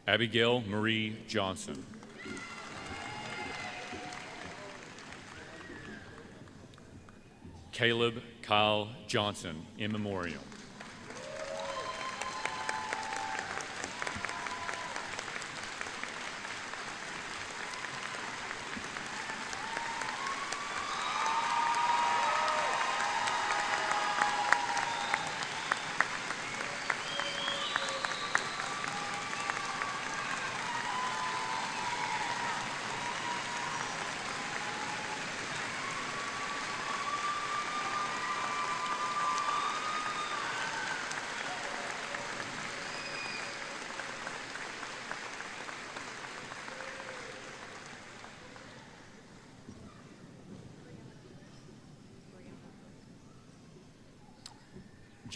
Abigail Marie Johnson. Caleb Kyle Johnson, in memoriam.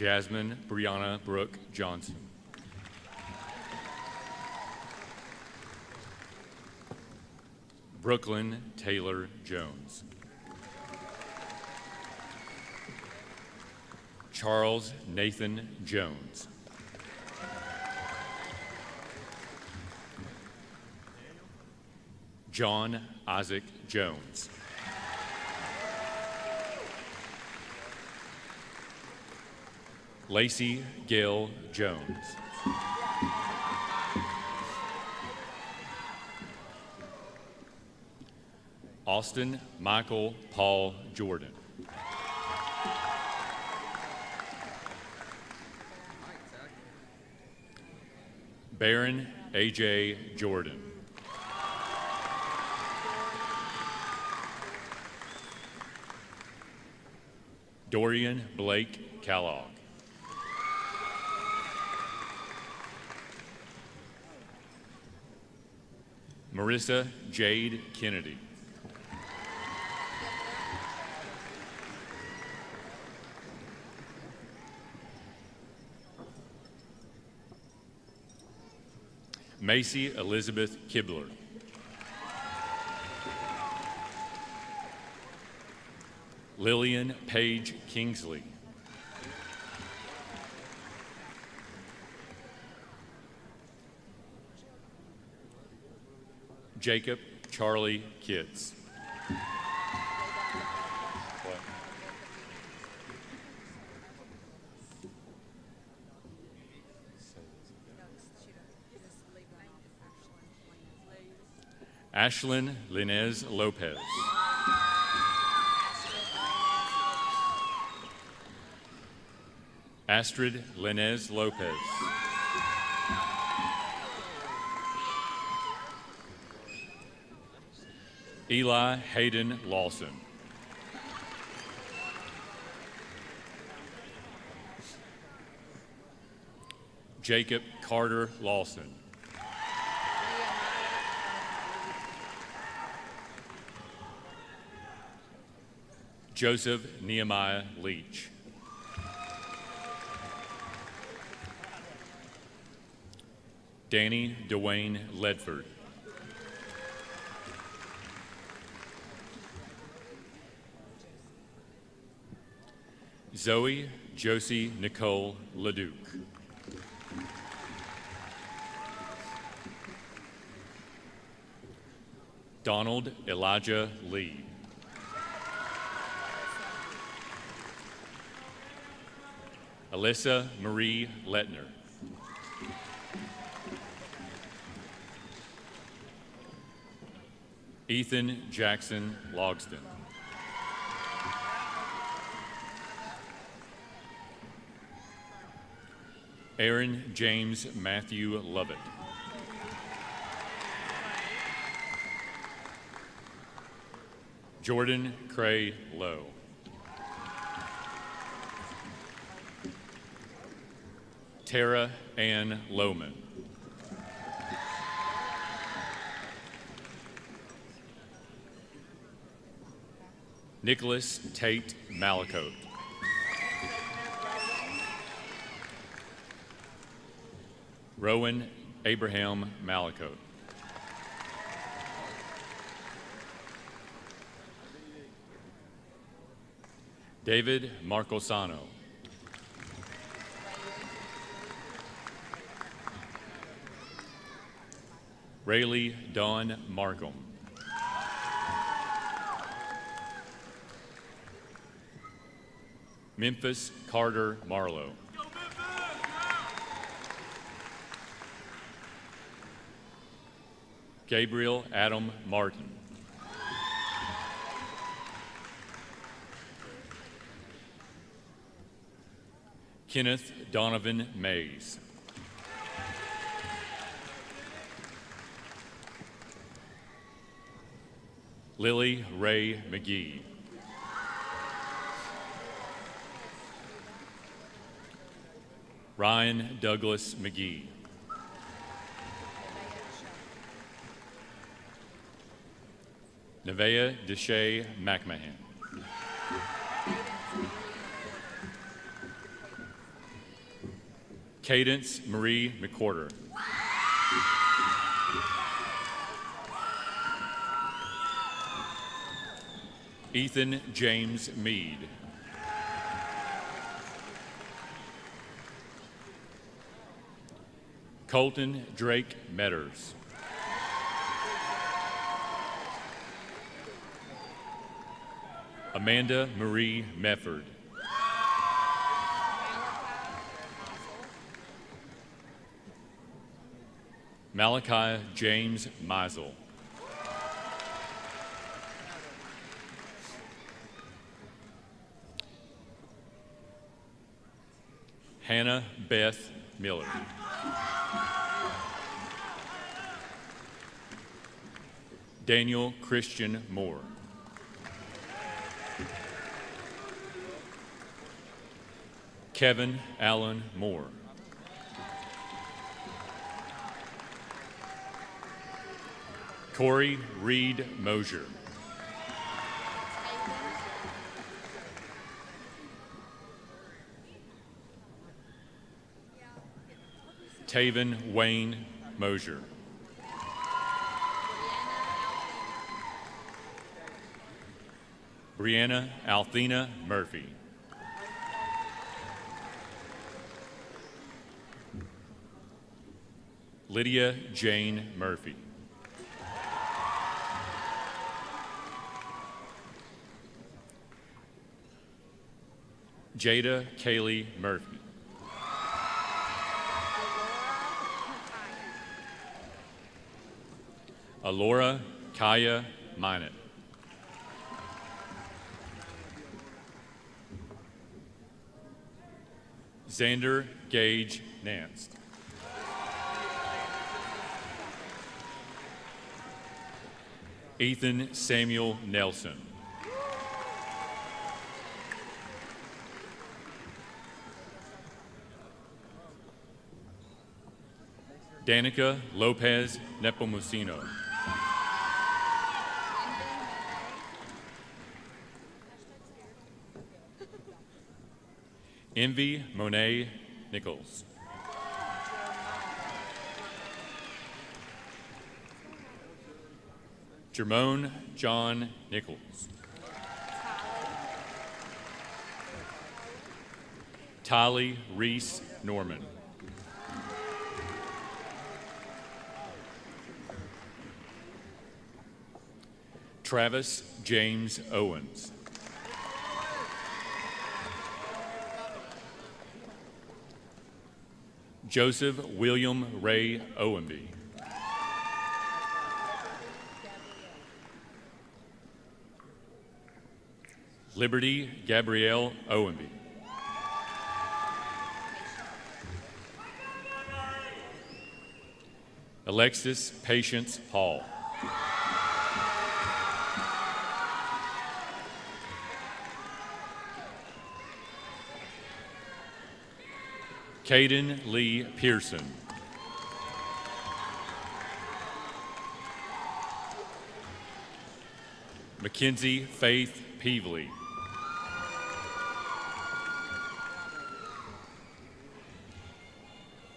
Jasmine Brianna Brooke Johnson. Brooklyn Taylor Jones. Charles Nathan Jones. John Isaac Jones. Lacey Gail Jones. Austin Michael Paul Jordan. Baron A.J. Jordan. Dorian Blake Kellogg. Marissa Jade Kennedy. Macy Elizabeth Kibler. Lillian Paige Kingsley. Jacob Charlie Kitts. Ashlyn Linez Lopez. Astrid Linez Lopez. Eli Hayden Lawson. Jacob Carter Lawson. Joseph Nehemiah Leach. Danny Dwayne Ledford. Zoe Josie Nicole Leduc. Donald Elijah Lee. Alyssa Marie Letner. Ethan Jackson Logston. Aaron James Matthew Lovett. Jordan Cray Lowe. Tara Ann Lohman. Nicholas Tate Malacote. Rowan Abraham Malacote. David Marcosano. Rayleigh Dawn Markham. Memphis Carter Marlowe. Gabriel Adam Martin. Kenneth Donovan Mays. Lily Ray McGee. Ryan Douglas McGee. Nevaeh Deshay McMahon. Cadence Marie McQuarter. Ethan James Mead. Colton Drake Metters. Amanda Marie Mefford. Malachi James Meisel. Hannah Beth Miller. Daniel Christian Moore. Kevin Allen Moore. Corey Reed Mosier. Taven Wayne Mosier. Brianna Althena Murphy. Lydia Jane Murphy. Jada Kaylee Murphy. Alora Kaya Minot. Xander Gage Nance. Ethan Samuel Nelson. Danica Lopez Nepomuceno. Envy Monet Nichols. Jermone John Nichols. Tylee Reese Norman. Travis James Owens. Joseph William Ray Owenby. Liberty Gabrielle Owenby. Alexis Patience Paul. Caden Lee Pearson. Mackenzie Faith Peevely.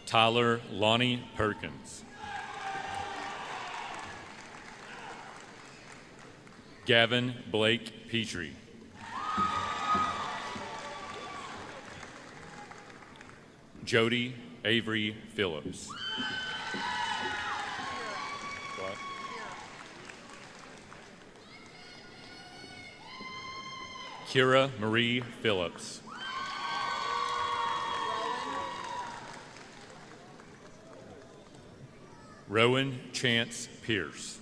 Tyler Lonnie Perkins. Gavin Blake Petrie. Jody Avery Phillips. What? Kira Marie Phillips. Rowan Chance Pierce.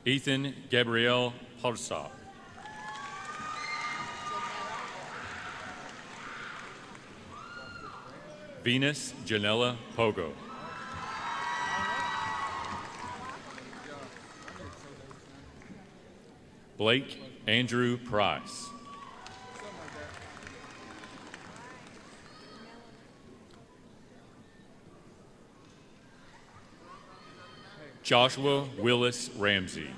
Ethan Gabrielle Hodstop. Venus Janella Pogo. Blake Andrew Price. Joshua Willis Ramsey.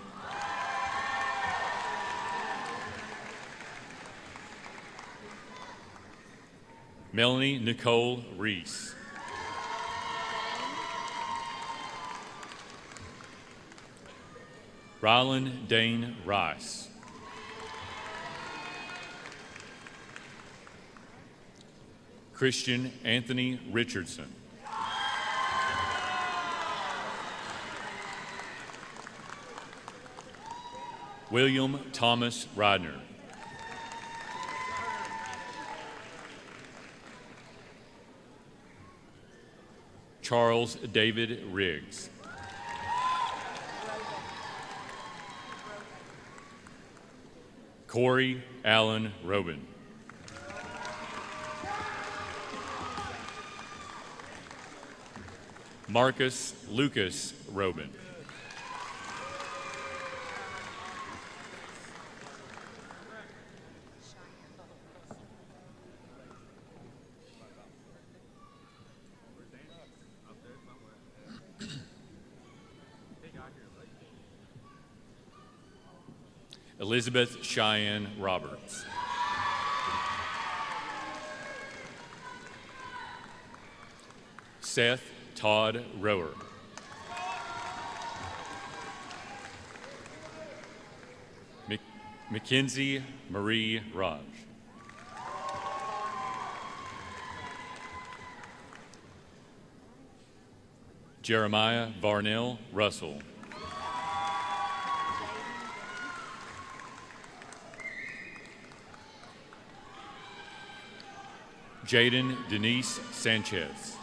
Melanie Nicole Reese. Rylan Dane Rice. Christian Anthony Richardson. William Thomas Rodner. Charles David Riggs. Corey Allen Robin. Marcus Lucas Robin. Elizabeth Cheyenne Roberts. Seth Todd Rower. Mackenzie Marie Raj. Jeremiah Varnell Russell. Jaden Denise Sanchez.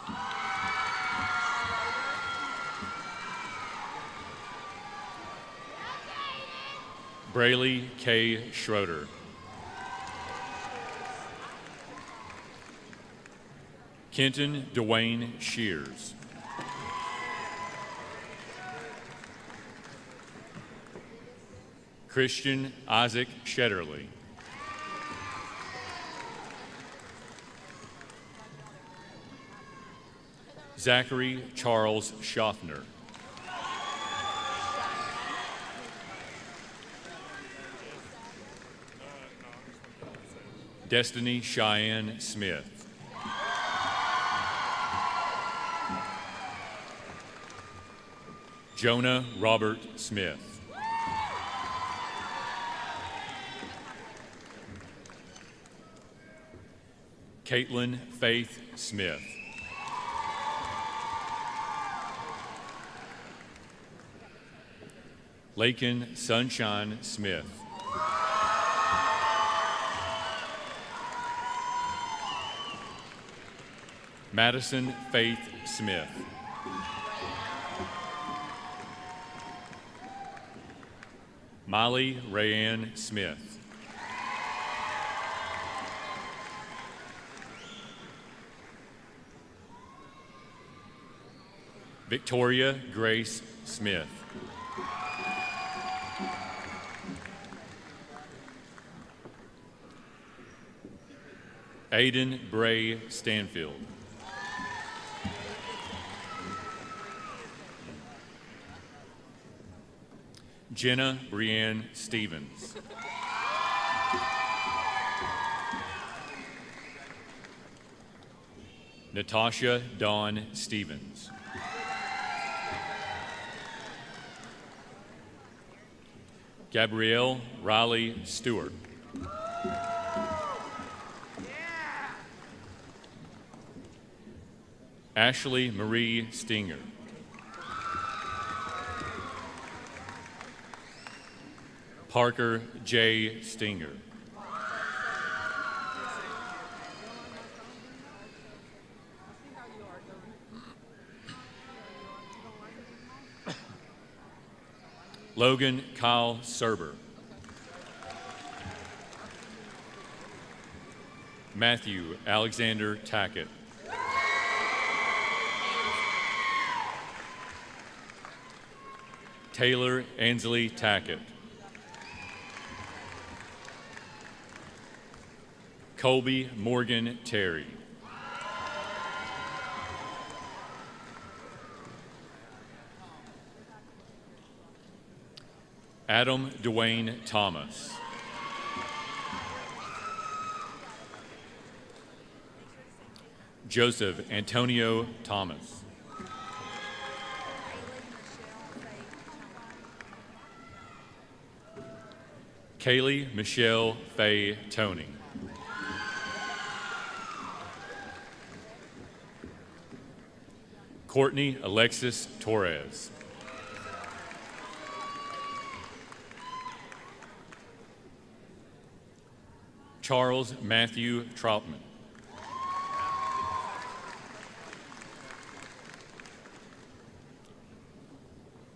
Braley K. Schroeder. Kenton Dwayne Shears. Christian Isaac Shedderly. Zachary Charles Schaffner. Destiny Cheyenne Smith. Jonah Robert Smith. Caitlin Faith Smith. Lakin Sunshine Smith. Madison Faith Smith. Molly Rayanne Smith. Victoria Grace Smith. Aiden Bray Stanfield. Jenna Brianne Stevens. Natasha Dawn Stevens. Gabrielle Riley Stewart. Ashley Marie Stinger. Parker J. Stinger. Logan Kyle Serber. Matthew Alexander Tackett. Taylor Ansley Tackett. Colby Morgan Terry. Adam Dwayne Thomas. Joseph Antonio Thomas. Kaylee Michelle Faye Tony. Courtney Alexis Torres. Charles Matthew Troutman.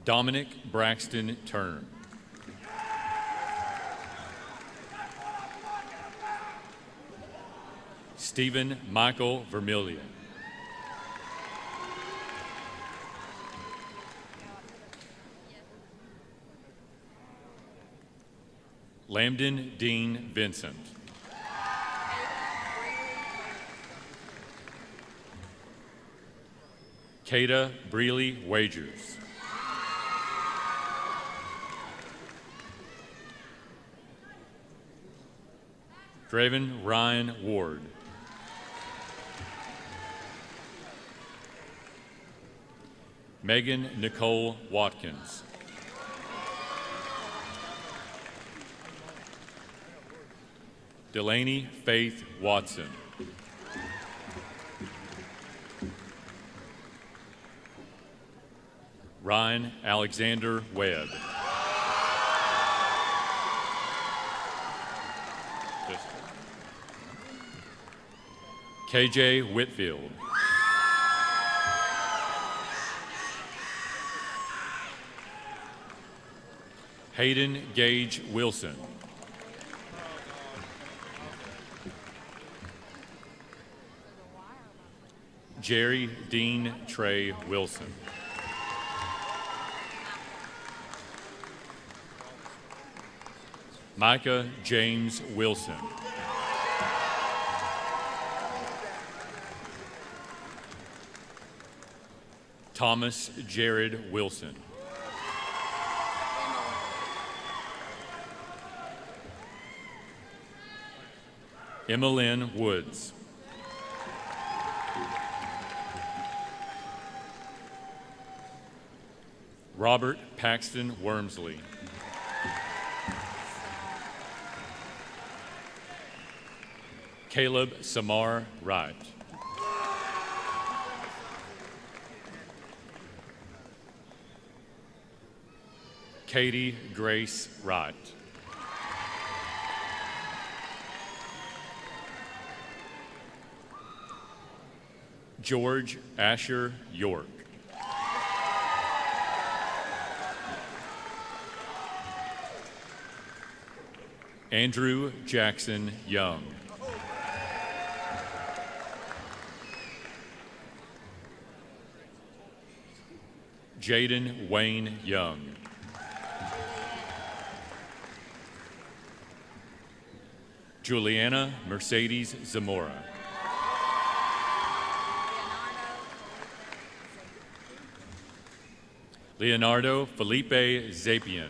Dominic Braxton Turner. Stephen Michael Vermillion. Lambden Dean Vincent. Kada Breeley Wagers. Draven Ryan Ward. Megan Nicole Watkins. Delaney Faith Watson. Ryan Alexander Webb. KJ Whitfield. Hayden Gage Wilson. Jerry Dean Trey Wilson. Micah James Wilson. Thomas Jared Wilson. Emmalyn Woods. Robert Paxton Wormsley. Caleb Samar Wright. Katie Grace Wright. George Asher York. Andrew Jackson Young. Jaden Wayne Young. Juliana Mercedes Zamora. Leonardo Felipe Zapian.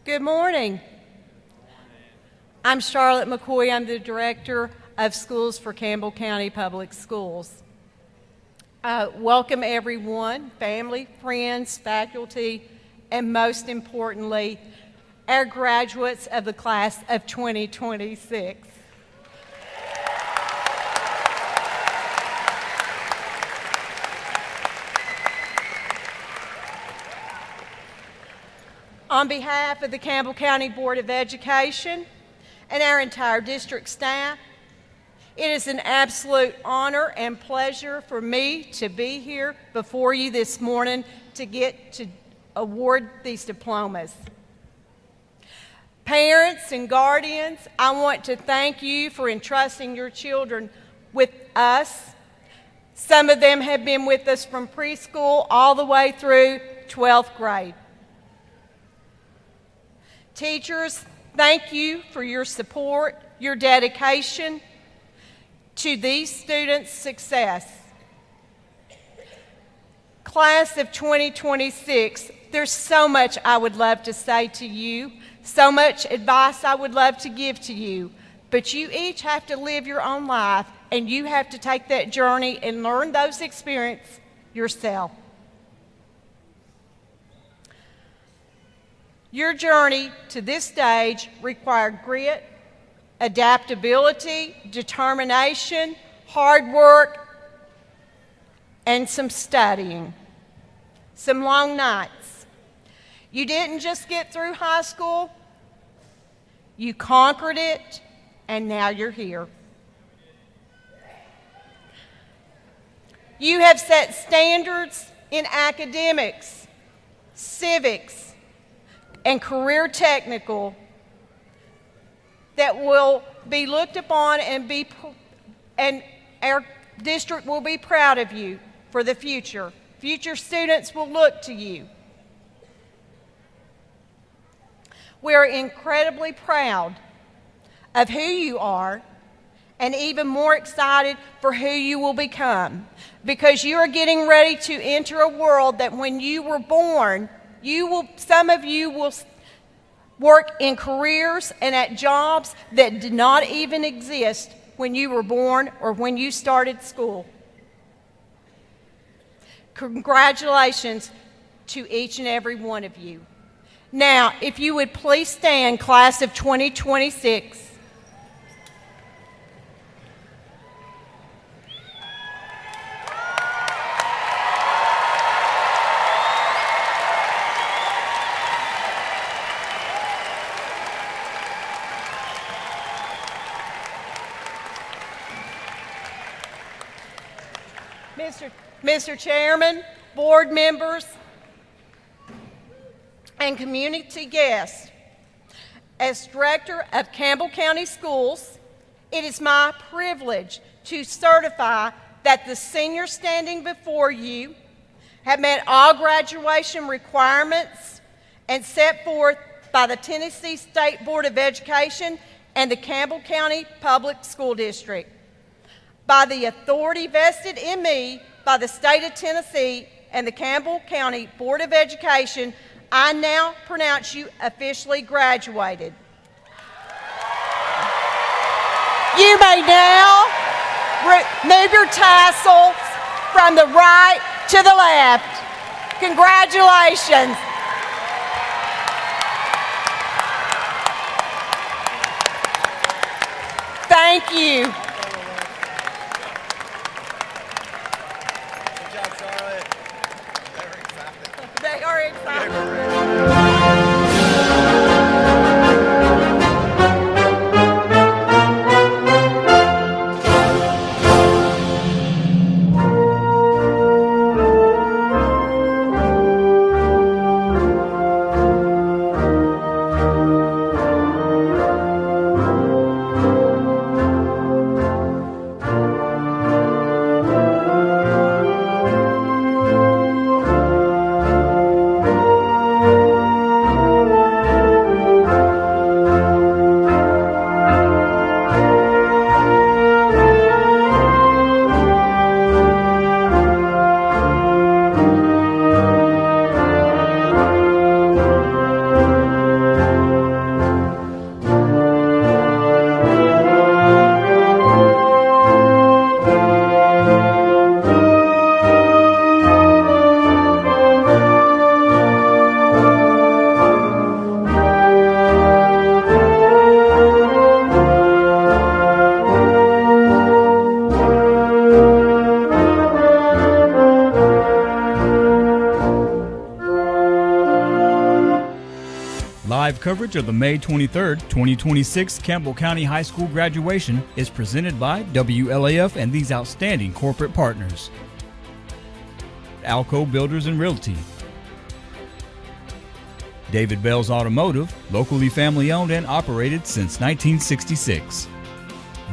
Good morning. I'm Charlotte McCoy. I'm the Director of Schools for Campbell County Public Schools. Welcome everyone, family, friends, faculty, and most importantly, our graduates of the class of 2026. On behalf of the Campbell County Board of Education and our entire district staff, it is an absolute honor and pleasure for me to be here before you this morning to get to award these diplomas. Parents and guardians, I want to thank you for entrusting your children with us. Some of them have been with us from preschool all the way through 12th grade. Teachers, thank you for your support, your dedication to these students' success. Class of 2026, there's so much I would love to say to you, so much advice I would love to give to you, but you each have to live your own life, and you have to take that journey and learn those experiences yourself. Your journey to this stage required grit, adaptability, determination, hard work, and some studying, some long nights. You didn't just get through high school, you conquered it, and now you're here. You have set standards in academics, civics, and career technical that will be looked upon and our district will be proud of you for the future. Future students will look to you. We're incredibly proud of who you are and even more excited for who you will become, because you are getting ready to enter a world that when you were born, some of you will work in careers and at jobs that did not even exist when you were born or when you started school. Congratulations to each and every one of you. Now, if you would please stand, class of 2026. Mr. Chairman, board members, and community guests, as Director of Campbell County Schools, it is my privilege to certify that the seniors standing before you have met all graduation requirements and set forth by the Tennessee State Board of Education and the Campbell County Public School District. By the authority vested in me by the state of Tennessee and the Campbell County Board of Education, I now pronounce you officially graduated. You may now move your tassels from the right to the left. Congratulations. Thank you. They are excited. Live coverage of the May 23rd, 2026 Campbell County High School graduation is presented by WLAF and these outstanding corporate partners. Alco Builders and Realty, David Bell's Automotive, locally family owned and operated since 1966.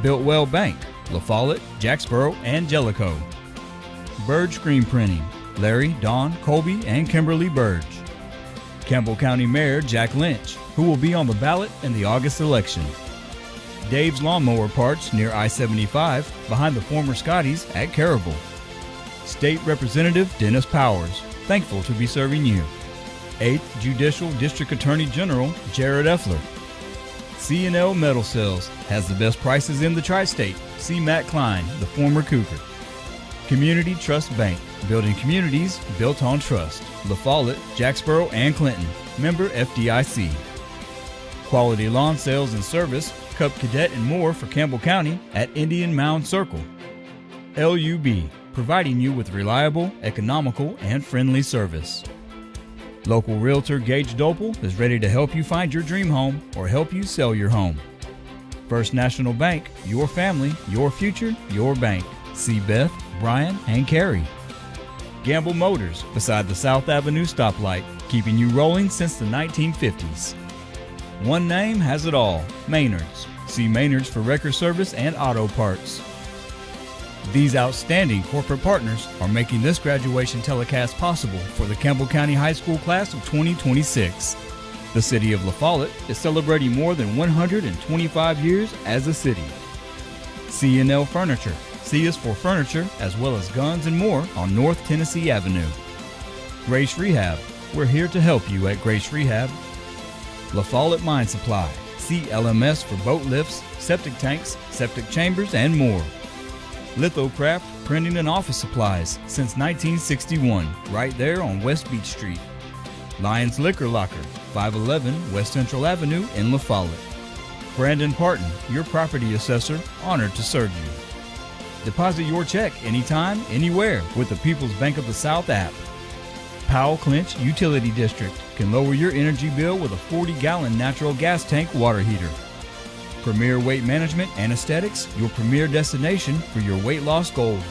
Builtwell Bank, La Follette, Jacksboro, and Jellicoe. Burge Screen Printing, Larry, Don, Colby, and Kimberly Burge. Campbell County Mayor Jack Lynch, who will be on the ballot in the August election. Dave's Lawnmower Parts near I-75, behind the former Scotties at Carable. State Representative Dennis Powers, thankful to be serving you. 8th Judicial District Attorney General Jared Effler. C&L Metal Sales has the best prices in the tri-state. See Matt Klein, the former Cougar. Community Trust Bank, building communities built on trust. La Follette, Jacksboro, and Clinton. Member FDIC. Quality Lawn Sales and Service, Cub Cadet and more for Campbell County at Indian Mound Circle. LUB, providing you with reliable, economical, and friendly service. Local realtor Gage Dopel is ready to help you find your dream home or help you sell your home. First National Bank, your family, your future, your bank. See Beth, Brian, and Carrie. Gamble Motors, beside the South Avenue stoplight, keeping you rolling since the 1950s. One name has it all, Maynard's. See Maynard's for record service and auto parts. These outstanding corporate partners are making this graduation telecast possible for the Campbell County High School class of 2026. The City of La Follette is celebrating more than 125 years as a city. C&L Furniture. See us for furniture as well as guns and more on North Tennessee Avenue. Grace Rehab. We're here to help you at Grace Rehab. La Follette Mine Supply. See LMS for boat lifts, septic tanks, septic chambers, and more. Lithocraft Printing and Office Supplies since 1961, right there on West Beach Street. Lions Liquor Locker, 511 West Central Avenue in La Follette. Brandon Parton, your property assessor, honored to serve you. Deposit your check anytime, anywhere with the People's Bank of the South app. Powell Clinch Utility District can lower your energy bill with a 40-gallon natural gas tank water heater. Premier Weight Management Anesthetics, your premier destination for your weight loss goals.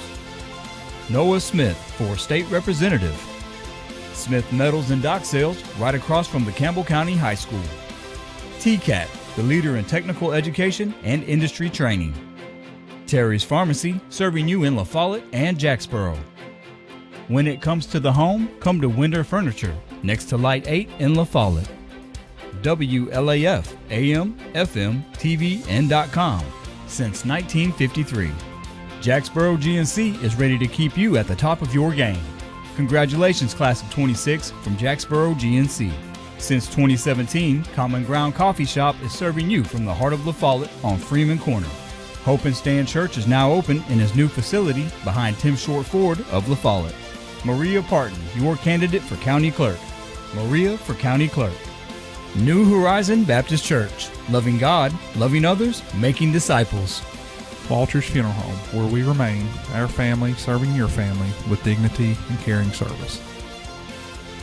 Noah Smith for State Representative. Smith Metals and Dock Sales right across from the Campbell County High School. TCAT, the leader in technical education and industry training. Terry's Pharmacy, serving you in La Follette and Jacksboro. When it comes to the home, come to Winder Furniture, next to Light 8 in La Follette. WLAF, AM, FM, TV, and .com since 1953. Jacksboro GNC is ready to keep you at the top of your game. Congratulations, Class of 26 from Jacksboro GNC. Since 2017, Common Ground Coffee Shop is serving you from the heart of La Follette on Freeman Corner. Hope and Stand Church is now open in his new facility behind Tim Short Ford of La Follette. Maria Parton, your candidate for County Clerk. Maria for County Clerk. New Horizon Baptist Church, loving God, loving others, making disciples. Walters Funeral Home, where we remain, our family serving your family with dignity and caring service.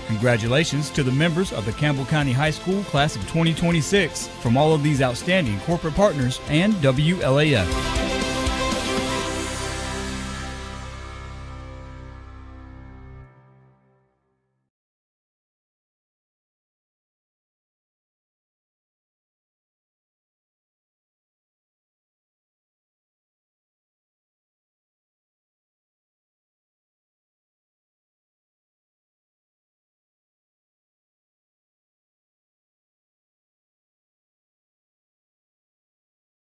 Congratulations to the members of the Campbell County High School Class of 2026 from all of these outstanding corporate partners and WLAF.